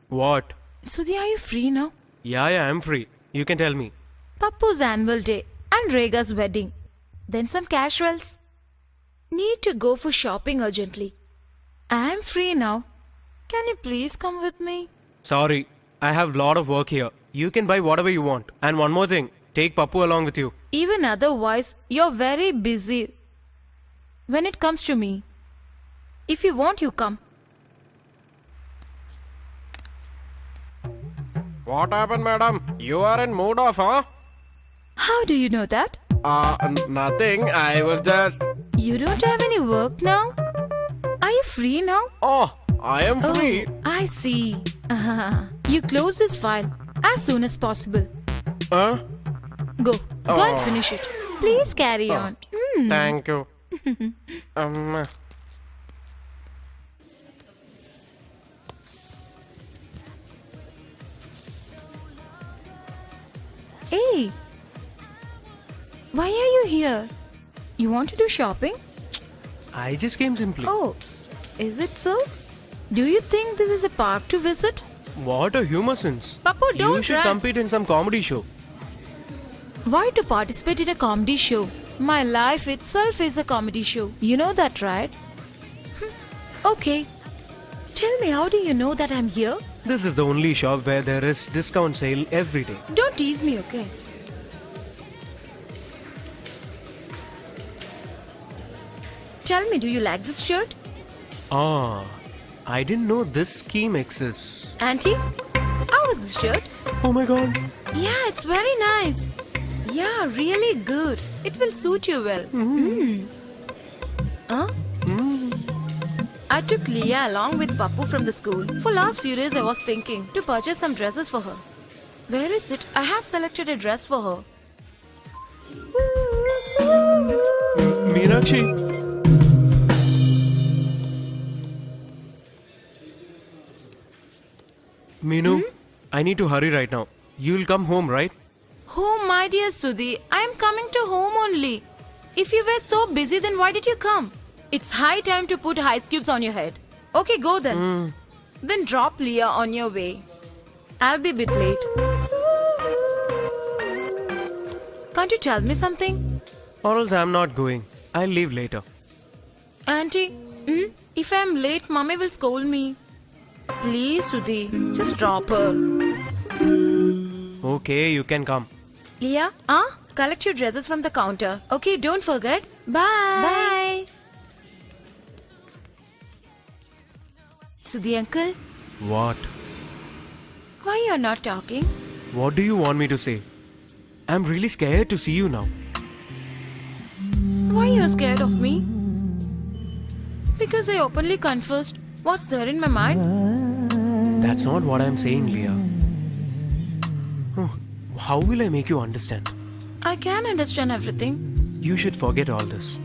What? Sudhi, are you free now? Yeah, I'm free. You can tell me. Pappu's annual day and Rega's wedding. Then some casuals. Need to go for shopping urgently. I'm free now. Can you please come with me? Sorry, I have lot of work here. You can buy whatever you want. And one more thing, take Pappu along with you. Even otherwise, you're very busy. When it comes to me, if you want, you come. What happened, madam? You are in mood off, huh? How do you know that? Nothing. I was just... You don't have any work now? Are you free now? Oh, I am free. Oh, I see. You close this file as soon as possible. Huh? Go and finish it. Please carry on. Thank you. Hey, why are you here? You want to do shopping? I just came simply. Oh, is it so? Do you think this is a park to visit? What a humor sense. Pappu, don't You should try. compete in some comedy show. Why to participate in a comedy show? My life itself is a comedy show. You know that, right? Okay. Tell me, how do you know that I'm here? This is the only shop where there is discount sale every day. Don't tease me, okay? Tell me, do you like this shirt? Ah, I didn't know this scheme exists. Auntie, how was this shirt? Oh my god. Yeah, it's very nice. Yeah, really good. It will suit you well. Huh? I took Leah along with Pappu from the school. For last few days I was thinking to purchase some dresses for her. Where is it? I have selected a dress for her. Meenakshi. Meenu, I need to hurry right now. You'll come home, right? Oh, my dear Sudhi, I am coming to home only. If you were so busy, then why did you come? It's high time to put ice cubes on your head. Okay, go then. Then drop Leah on your way. I'll be a bit late. Can't you tell me something? Or else I'm not going. I'll leave later. Auntie, if I'm late, Mommy will scold me. Please, Sudhi, just drop her. Okay, you can come. Leah, collect your dresses from the counter. Okay, don't forget. Bye. Bye. Sudhi uncle, What? why you're not talking? What do you want me to say? I'm really scared to see you now. Why you're scared of me? Because I openly confessed what's there in my mind. That's not what I'm saying, Leah. Oh, how will I make you understand? I can understand everything. You should forget all this.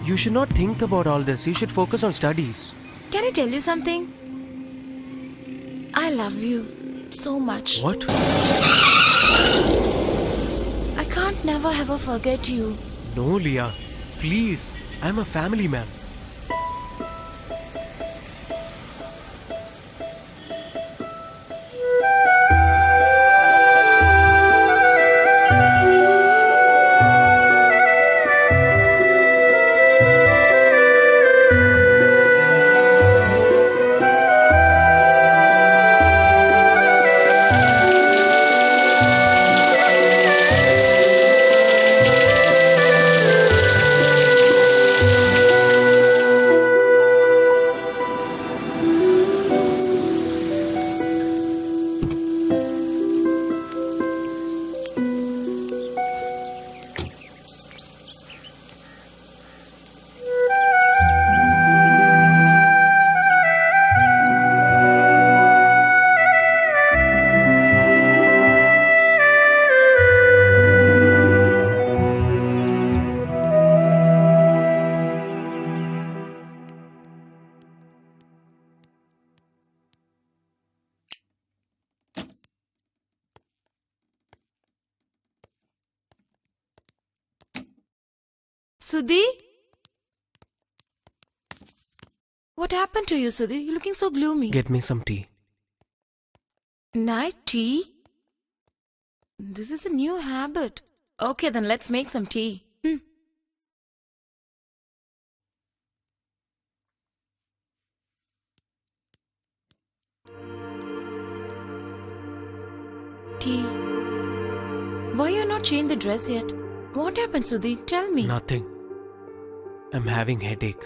You should not think about all this. You should focus on studies. Can I tell you something? I love you so much. What? I can't never ever forget you. No, Leah. Please. I'm a family man. Sudhi? What happened to you, Sudhi? You're looking so gloomy. Get me some tea. Night tea? This is a new habit. Okay, then let's make some tea. Tea. Why you not changed the dress yet? What happened, Sudhi? Tell me. Nothing. I'm having headache.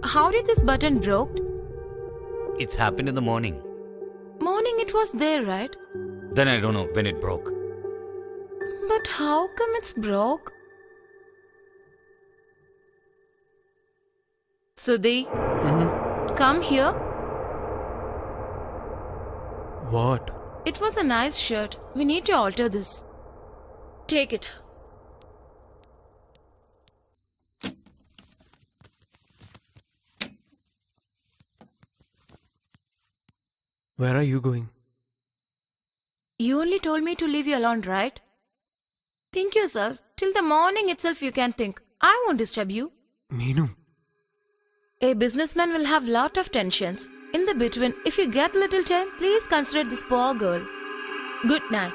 How did this button broke? It's happened in the morning. Morning it was there, right? Then I don't know when it broke. But how come it's broke? Sudhi, come here. What? It was a nice shirt. We need to alter this. Take it. Where are you going? You only told me to leave you alone, right? Think yourself. Till the morning itself you can think. I won't disturb you. Meenu. A businessman will have lot of tensions. In the between, if you get little time, please consider this poor girl. Good night.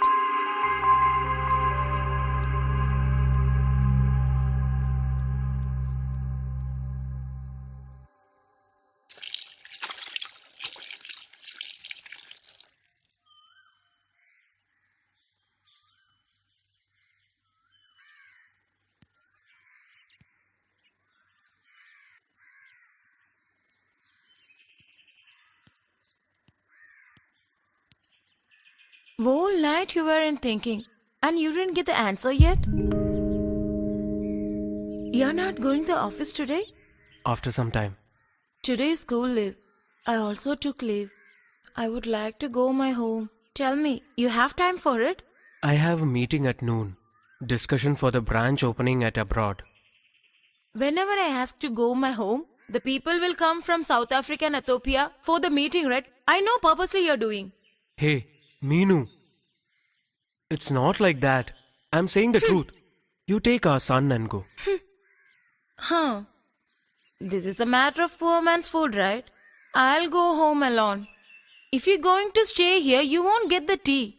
Whole night you were in thinking and you didn't get the answer yet? You're not going to the office today? After some time. Today is school leave. I also took leave. I would like to go my home. Tell me, you have time for it? I have a meeting at noon. Discussion for the branch opening at abroad. Whenever I ask to go my home, the people will come from South Africa and Ethiopia for the meeting, right? I know purposely you're doing. Hey, Meenu. It's not like that. I'm saying the truth. You take our son and go. Huh. This is a matter of poor man's food, right? I'll go home alone. If you're going to stay here, you won't get the tea.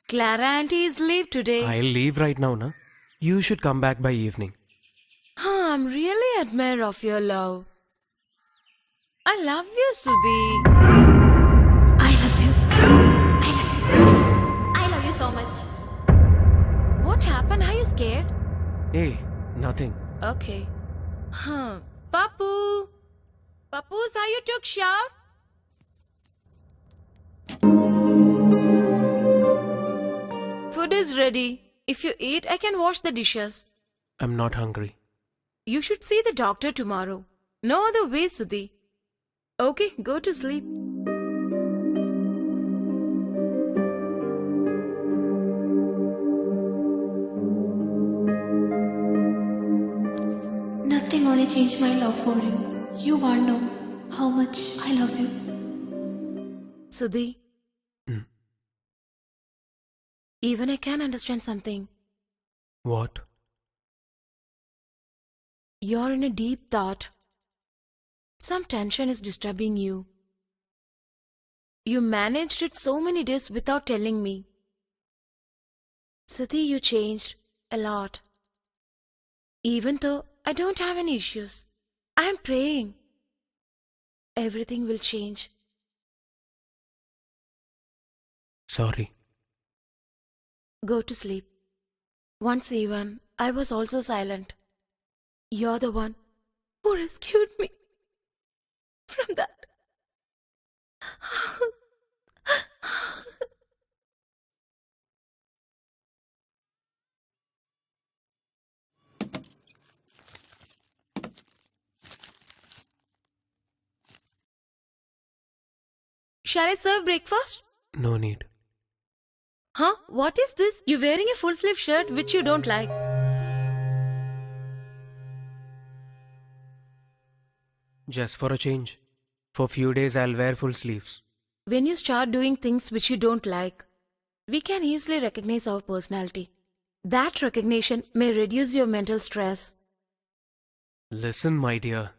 Clara auntie is leave today. I'll leave right now, na? You should come back by evening. I'm really admire of your love. I love you, Sudhi. I love you. I love you. I love you so much. What happened? Are you scared? Hey, nothing. Okay. Papu. Papoos, how you took shower? Food is ready. If you eat, I can wash the dishes. I'm not hungry. You should see the doctor tomorrow. No other way, Sudhi. Okay, go to sleep. Nothing only changed my love for you. You won't know how much I love you. Sudhi. Even I can understand something. What? You're in a deep thought. Some tension is disturbing you. You managed it so many days without telling me. Sudhi, you changed a lot. Even though I don't have any issues, I am praying. Everything will change. Sorry. Go to sleep. Once even, I was also silent. You're the one who rescued me from that. Shall I serve breakfast? No need. Huh? What is this? You're wearing a full sleeve shirt which you don't like. Just for a change. For few days I'll wear full sleeves. When you start doing things which you don't like, we can easily recognize our personality. That recognition may reduce your mental stress. Listen, my dear.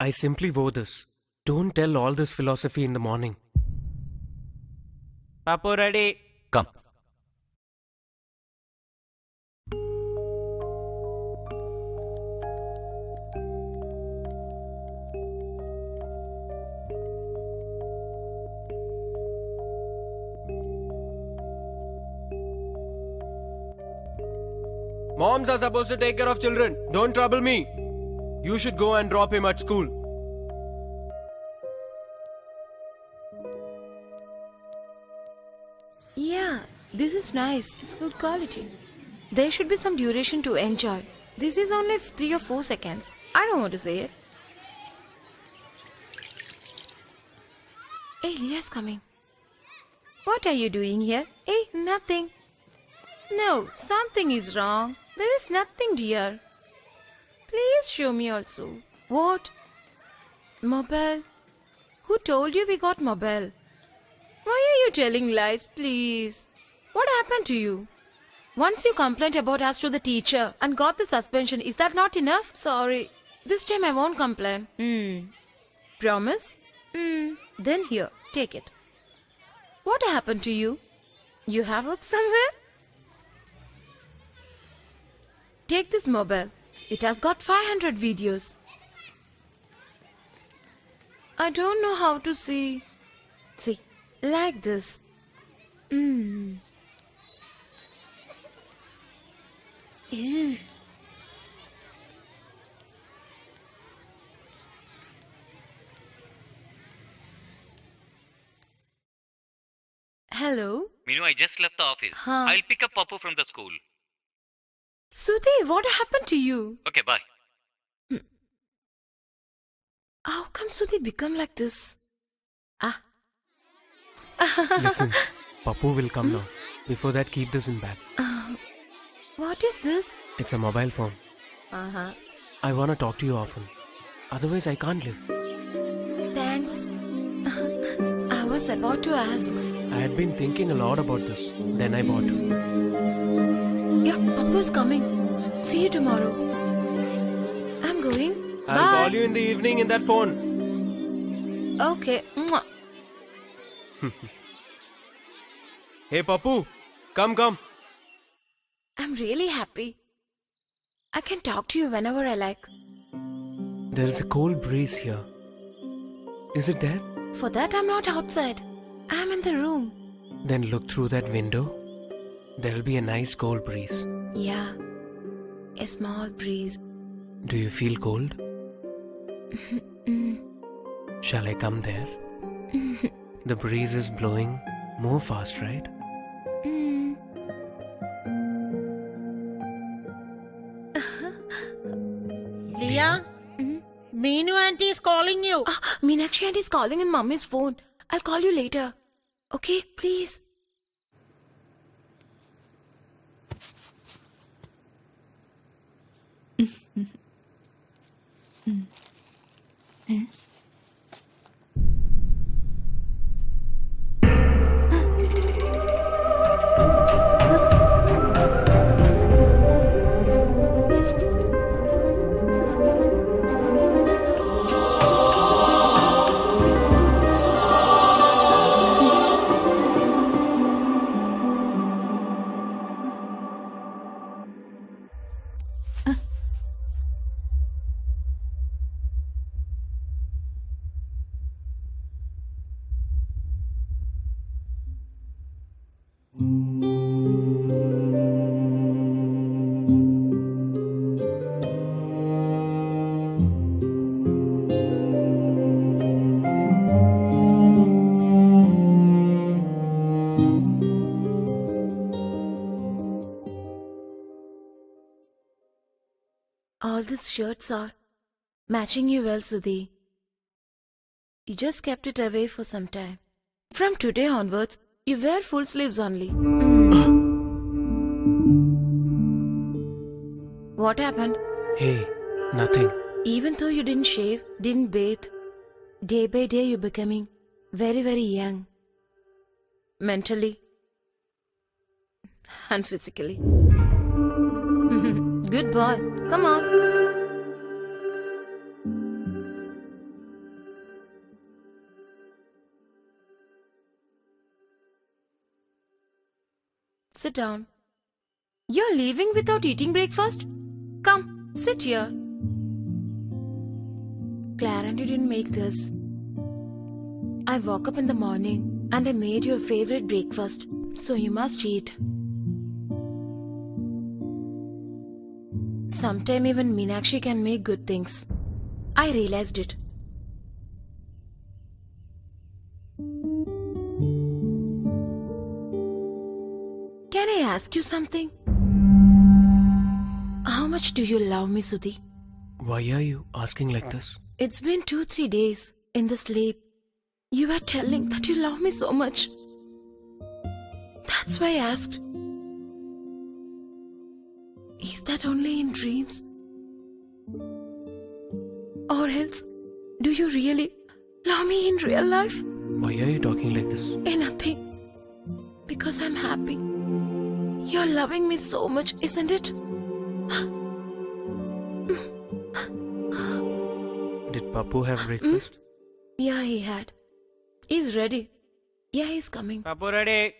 I simply wore this. Don't tell all this philosophy in the morning. Papu ready. Come. Moms are supposed to take care of children. Don't trouble me. You should go and drop him at school. Yeah, this is nice. It's good quality. There should be some duration to enjoy. This is only 3 or 4 seconds. I don't want to say it. Hey, Leah's coming. What are you doing here? Hey, nothing. No, something is wrong. There is nothing, dear. Please show me also. What? Mobile? Who told you we got mobile? Why are you telling lies, please? What happened to you? Once you complained about us to the teacher and got the suspension, is that not enough? Sorry. This time I won't complain. Promise? Then here, take it. What happened to you? You have work somewhere? Take this mobile. It has got 500 videos. I don't know how to see. See, like this. Ew. Hello? Minu, I just left the office. Huh. I'll pick up Papu from the school. Sudhi, what happened to you? Okay, bye. How come Sudhi become like this? Ah. Listen, Papu will come now. Before that, keep this in bag. What is this? It's a mobile phone. Uh-huh. I want to talk to you often. Otherwise, I can't live. Thanks. I was about to ask. I had been thinking a lot about this. Then I bought. Yeah, Papu's coming. See you tomorrow. I'm going. I'll Bye. call you in the evening in that phone. Okay. Mwah. Hey, Papu. Come. I'm really happy. I can talk to you whenever I like. There is a cold breeze here. Is it there? For that, I'm not outside. I'm in the room. Then look through that window. There'll be a nice cold breeze. Yeah. A small breeze. Do you feel cold? Shall I come there? The breeze is blowing more fast, right? Leah? Meenu auntie is calling you. Meenakshi auntie is calling in Mummy's phone. I'll call you later. Okay, please. All these shirts are matching you well, Sudhi. You just kept it away for some time. From today onwards, you wear full sleeves only. What happened? Hey, nothing. Even though you didn't shave, didn't bathe, day by day you're becoming very, very young. Mentally and physically. Good boy. Come on. Sit down. You're leaving without eating breakfast? Come, sit here. Clara and you didn't make this. I woke up in the morning and I made your favorite breakfast, so you must eat. Sometime even Meenakshi can make good things. I realized it. Can I ask you something? How much do you love me, Sudhi? Why are you asking like this? It's been 2-3 days in the sleep. You were telling that you love me so much. That's why I asked. Is that only in dreams? Or else, do you really love me in real life? Why are you talking like this? Nothing. Because I'm happy. You're loving me so much, isn't it? Did Papu have breakfast? Yeah, he had. He's ready. Yeah, he's coming. Papu ready.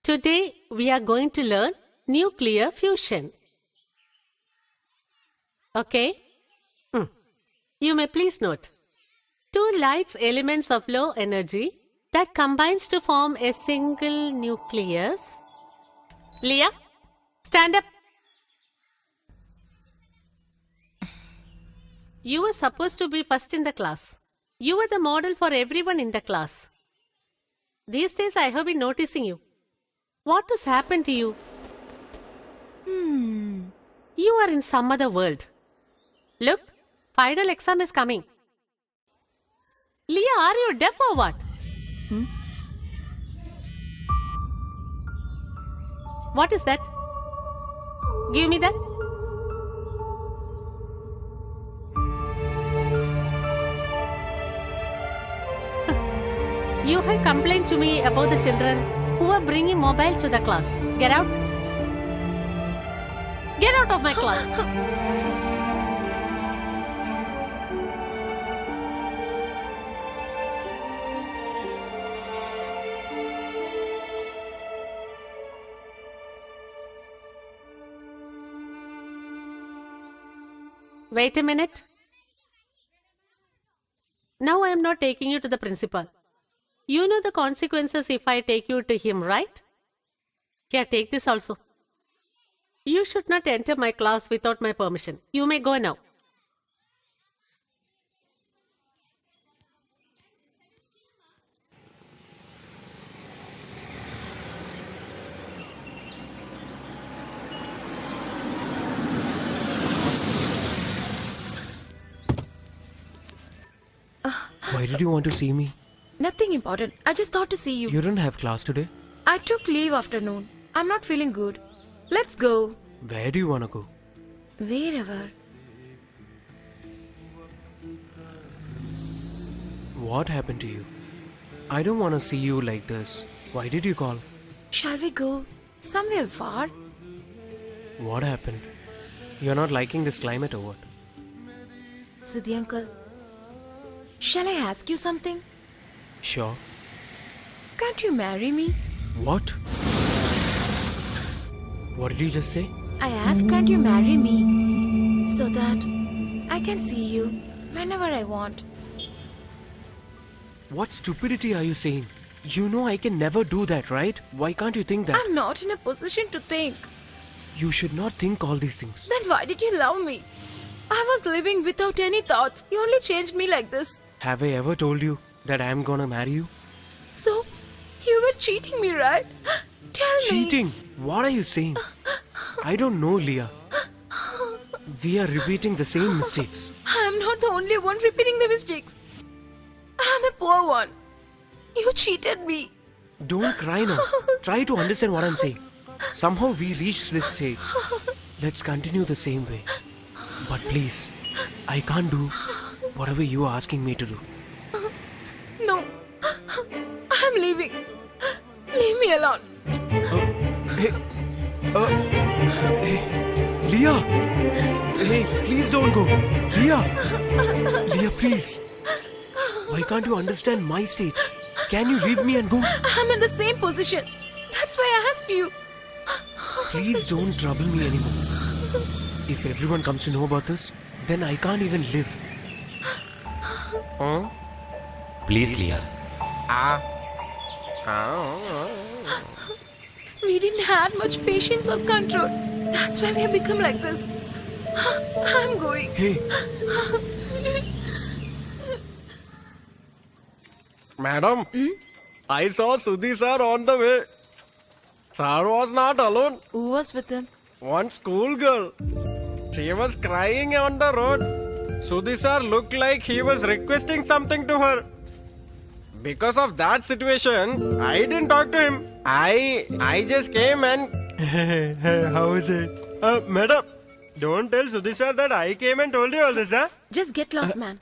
Today we are going to learn nuclear fusion. Okay? You may please note. Two light elements of low energy that combines to form a single nucleus. Leah, stand up. You were supposed to be first in the class. You were the model for everyone in the class. These days I have been noticing you. What has happened to you? You are in some other world. Look, final exam is coming. Leah, are you deaf or what? What is that? Give me that. You had complained to me about the children who are bringing mobile to the class. Get out. Get out of my class. Wait a minute. Now I am not taking you to the principal. You know the consequences if I take you to him, right? Here, take this also. You should not enter my class without my permission. You may go now. Why did you want to see me? Nothing important. I just thought to see you. You didn't have class today? I took leave afternoon. I'm not feeling good. Let's go. Where do you want to go? Wherever. What happened to you? I don't want to see you like this. Why did you call? Shall we go somewhere far? What happened? You're not liking this climate or what? Sudhi uncle, shall I ask you something? Sure. Can't you marry me? What? What did you just say? I asked, can't you marry me? So that I can see you whenever I want. What stupidity are you saying? You know I can never do that, right? Why can't you think that? I'm not in a position to think. You should not think all these things. Then why did you love me? I was living without any thoughts. You only changed me like this. Have I ever told you that I'm gonna marry you? So, you were cheating me, right? Tell me. Cheating? What are you saying? I don't know, Leah. We are repeating the same mistakes. I'm not the only one repeating the mistakes. I'm a poor one. You cheated me. Don't cry now. Try to understand what I'm saying. Somehow we reached this stage. Let's continue the same way. But please, I can't do whatever you are asking me to do. No. I'm leaving. Leave me alone. Hey, Leah! Hey, please don't go. Leah! Leah, please. Why can't you understand my state? Can you leave me and go? I'm in the same position. That's why I asked you. Please don't trouble me anymore. If everyone comes to know about this, then I can't even live. Huh? Please, Leah. We didn't have much patience or control. That's why we have become like this. I'm going. Hey. Madam, I saw Sudhi sir on the way. Sir was not alone. Who was with him? One schoolgirl. She was crying on the road. Sudhi sir looked like he was requesting something to her. Because of that situation, I didn't talk to him. I just came and... How is it? Madam, don't tell Sudhi sir that I came and told you all this, huh? Just get lost, man.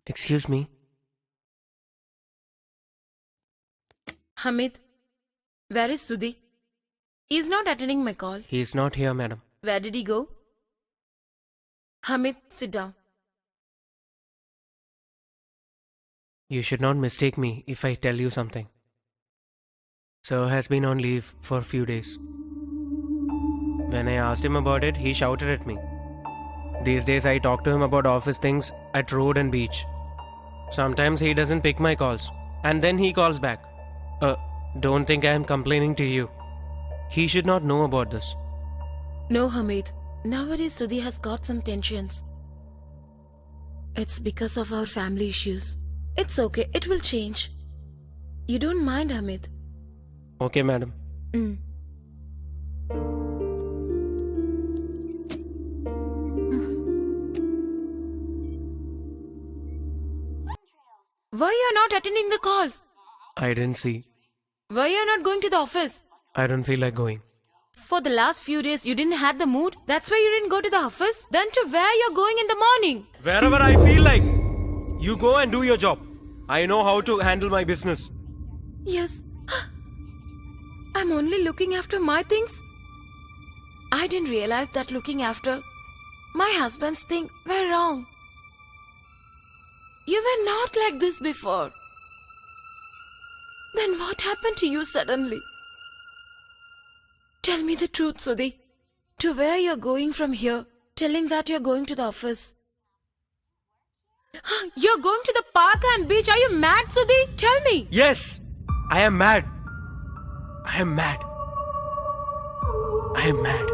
Excuse me. Hamid, where is Sudhi? He's not attending my call. He is not here, madam. Where did he go? Hamid, sit down. You should not mistake me if I tell you something. Sir has been on leave for a few days. When I asked him about it, he shouted at me. These days I talk to him about office things at road and beach. Sometimes he doesn't pick my calls, and then he calls back. Don't think I am complaining to you. He should not know about this. No, Hamid. Nowadays Sudhi has got some tensions. It's because of our family issues. It's okay, it will change. You don't mind, Hamid. Okay, madam. Why you're not attending the calls? I didn't see. Why you're not going to the office? I don't feel like going. For the last few days you didn't have the mood? That's why you didn't go to the office? Then to where you're going in the morning? Wherever I feel like. You go and do your job. I know how to handle my business. Yes. I'm only looking after my things. I didn't realize that looking after my husband's thing were wrong. You were not like this before. Then what happened to you suddenly? Tell me the truth, Sudhi. To where you're going from here, telling that you're going to the office. You're going to the park and beach. Are you mad, Sudhi? Tell me. Yes, I am mad. I am mad. I am mad.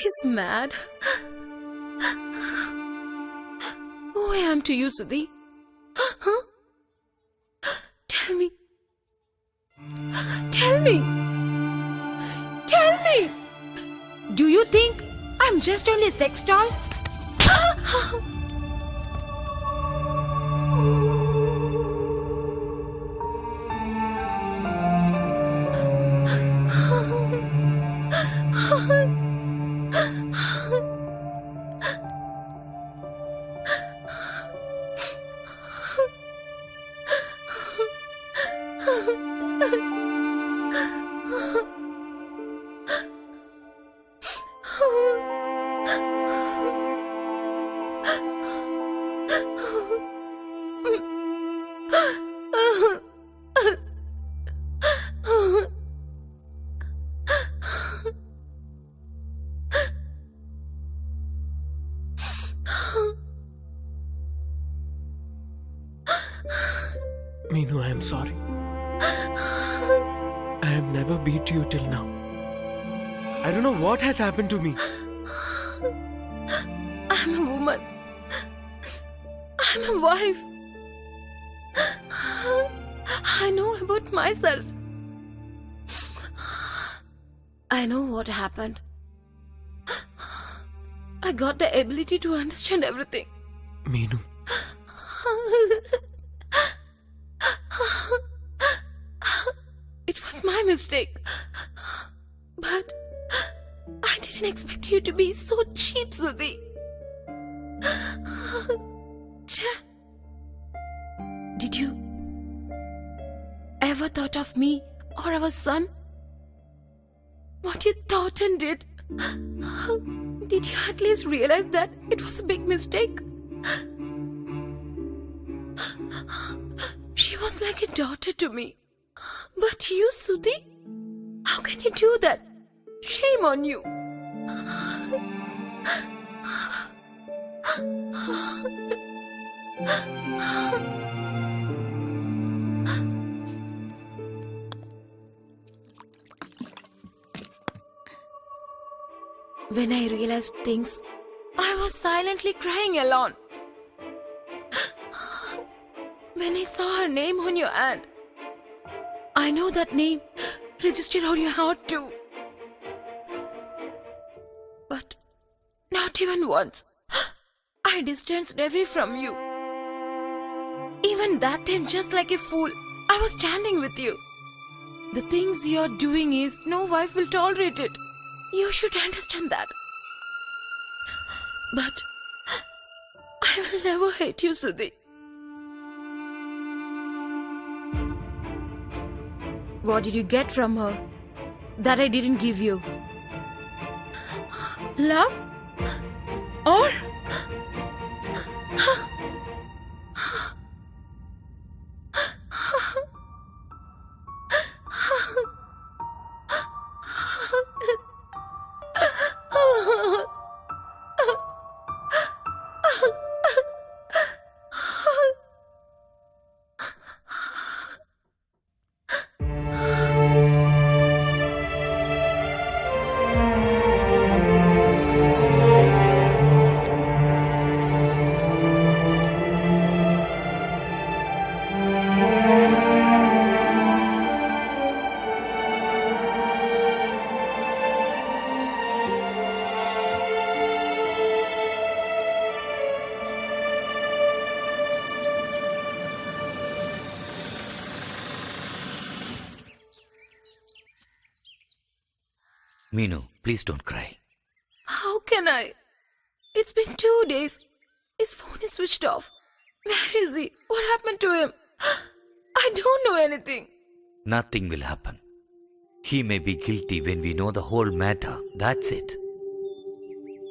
He's mad. Who I am to you, Sudhi? Huh? Tell me. Tell me. Tell me. Do you think I'm just only a sex doll? Meenu, I am sorry. I have never beat you till now. I don't know what has happened to me. I'm a woman. I'm a wife. I know about myself. I know what happened. I got the ability to understand everything. Meenu, It was my mistake. But I didn't expect you to be so cheap, Sudhi. Chha. Did you ever thought of me or our son? What you thought and did? Did you at least realize that it was a big mistake? She was like a daughter to me. But you, Sudhi? How can you do that? Shame on you. When I realized things, I was silently crying alone. When I saw her name on your hand, I know that name registered on your heart too. But not even once. I distanced away from you. Even that time, just like a fool, I was standing with you. The things you're doing is no wife will tolerate it. You should understand that. But I will never hate you, Sudhi. What did you get from her that I didn't give you? Love? Or? Meenu, please don't cry. How can I? It's been 2 days. His phone is switched off. Where is he? What happened to him? I don't know anything. Nothing will happen. He may be guilty when we know the whole matter. That's it.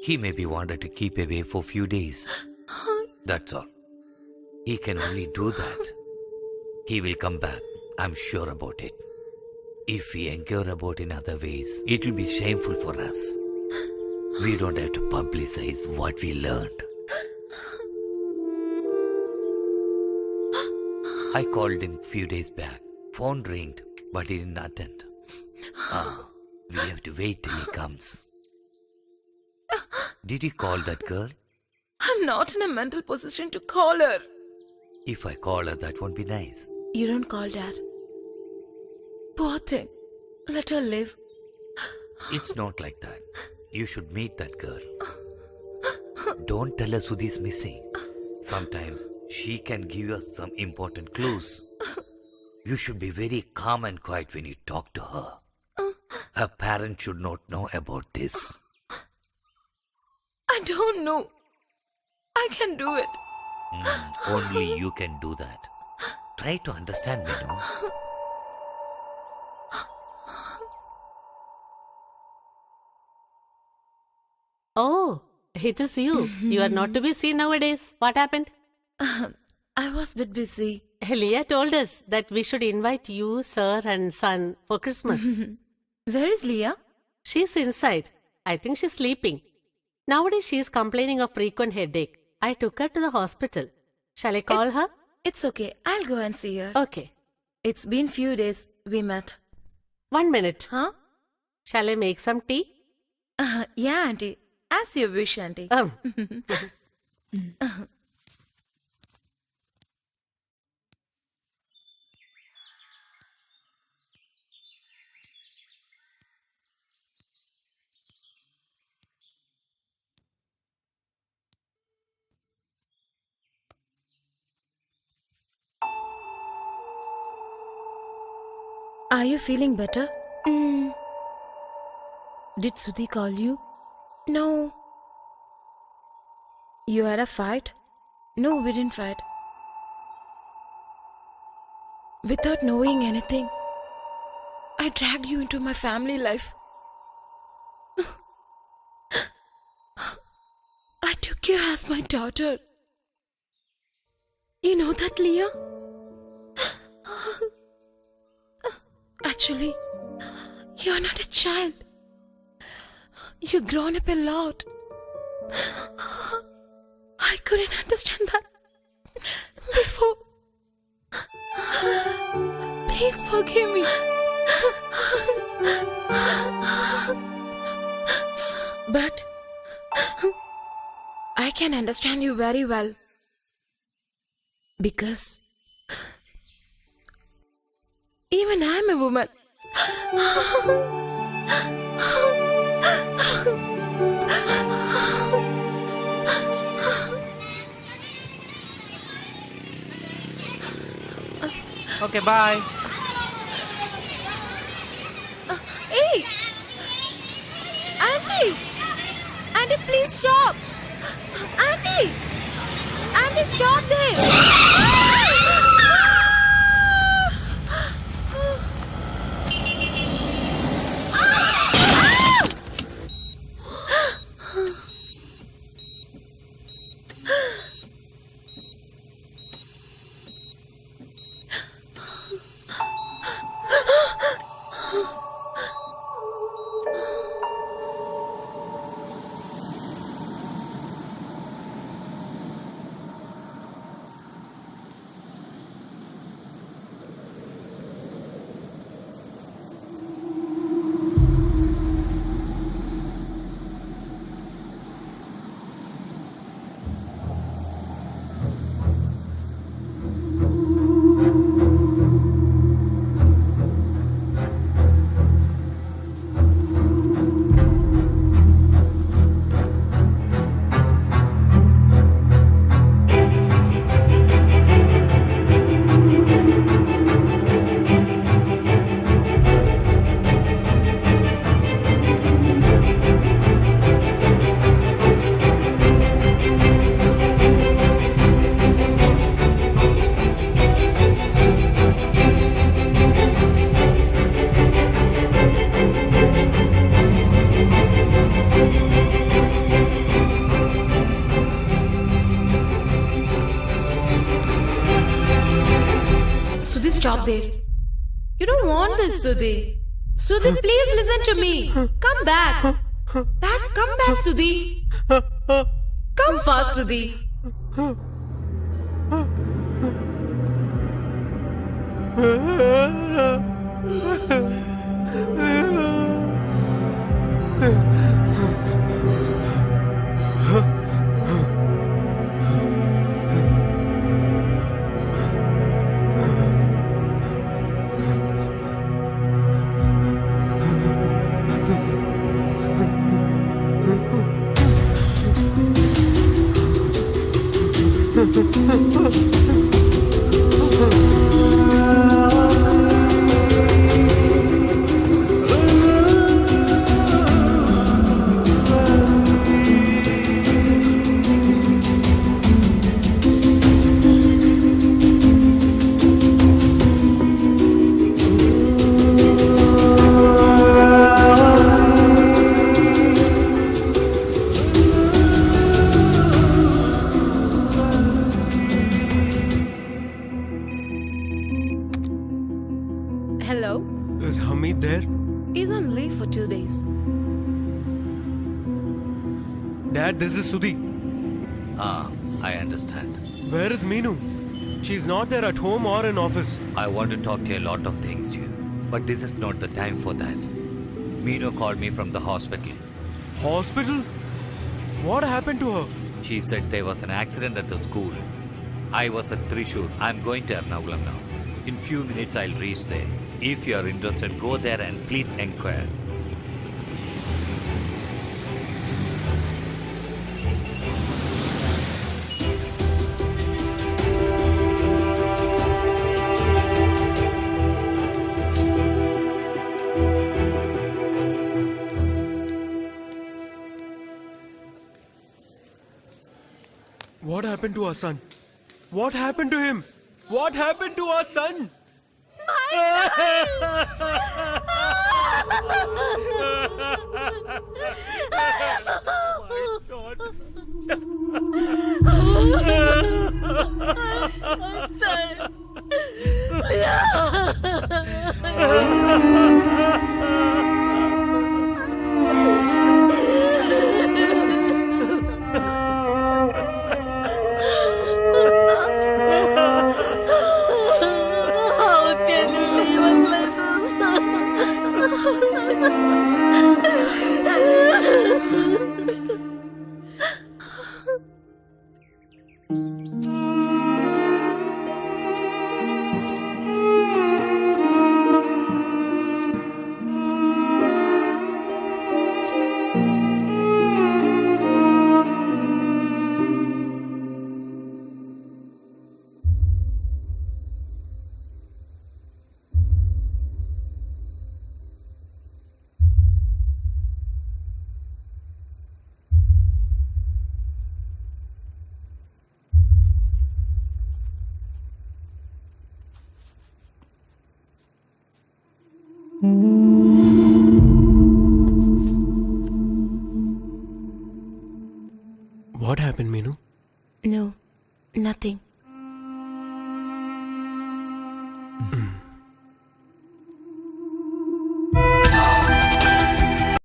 He may be wanted to keep away for few days. That's all. He can only do that. He will come back. I'm sure about it. If we inquire about in other ways, it will be shameful for us. We don't have to publicize what we learned. I called him few days back. Phone ringed, but he didn't attend. We have to wait till he comes. Did you call that girl? I'm not in a mental position to call her. If I call her, that won't be nice. You don't call Dad. Poor thing. Let her live. It's not like that. You should meet that girl. Don't tell her Sudhi's missing. Sometimes she can give us some important clues. You should be very calm and quiet when you talk to her. Her parents should not know about this. I don't know. I can do it. Only you can do that. Try to understand me, no? Oh, it is you. You are not to be seen nowadays. What happened? I was a bit busy. Leah told us that we should invite you, sir, and son for Christmas. Where is Leah? She's inside. I think she's sleeping. Nowadays, she is complaining of frequent headache. I took her to the hospital. Shall I call her? It's okay. I'll go and see her. Okay. It's been few days we met. 1 minute. Huh? Shall I make some tea? Yeah, auntie. As you wish, auntie. Are you feeling better? Did Sudhi call you? No. You had a fight? No, we didn't fight. Without knowing anything, I dragged you into my family life. I took you as my daughter. You know that, Leah? Actually, you're not a child. You've grown up a lot. I couldn't understand that before. Please forgive me. But I can understand you very well. Because even I'm a woman. Okay, bye. Hey! Auntie! Auntie, please stop! Auntie! Auntie, stop this! Sudhi, stop there. You don't want this, Sudhi. Sudhi, please listen to me. Come back. Come back, Sudhi. Come fast, Sudhi. Dad, this is Sudhi. Ah, I understand. Where is Meenu? She's not there at home or in office. I want to talk to you a lot of things to you, but this is not the time for that. Meenu called me from the hospital. Hospital? What happened to her? She said there was an accident at the school. I was at Trishur. I'm going to Ernakulam now. In few minutes I'll reach there. If you are interested, go there and please inquire. What happened to our son? What happened to him? What happened to our son? How can you leave us like What happened, Meenu? No, nothing.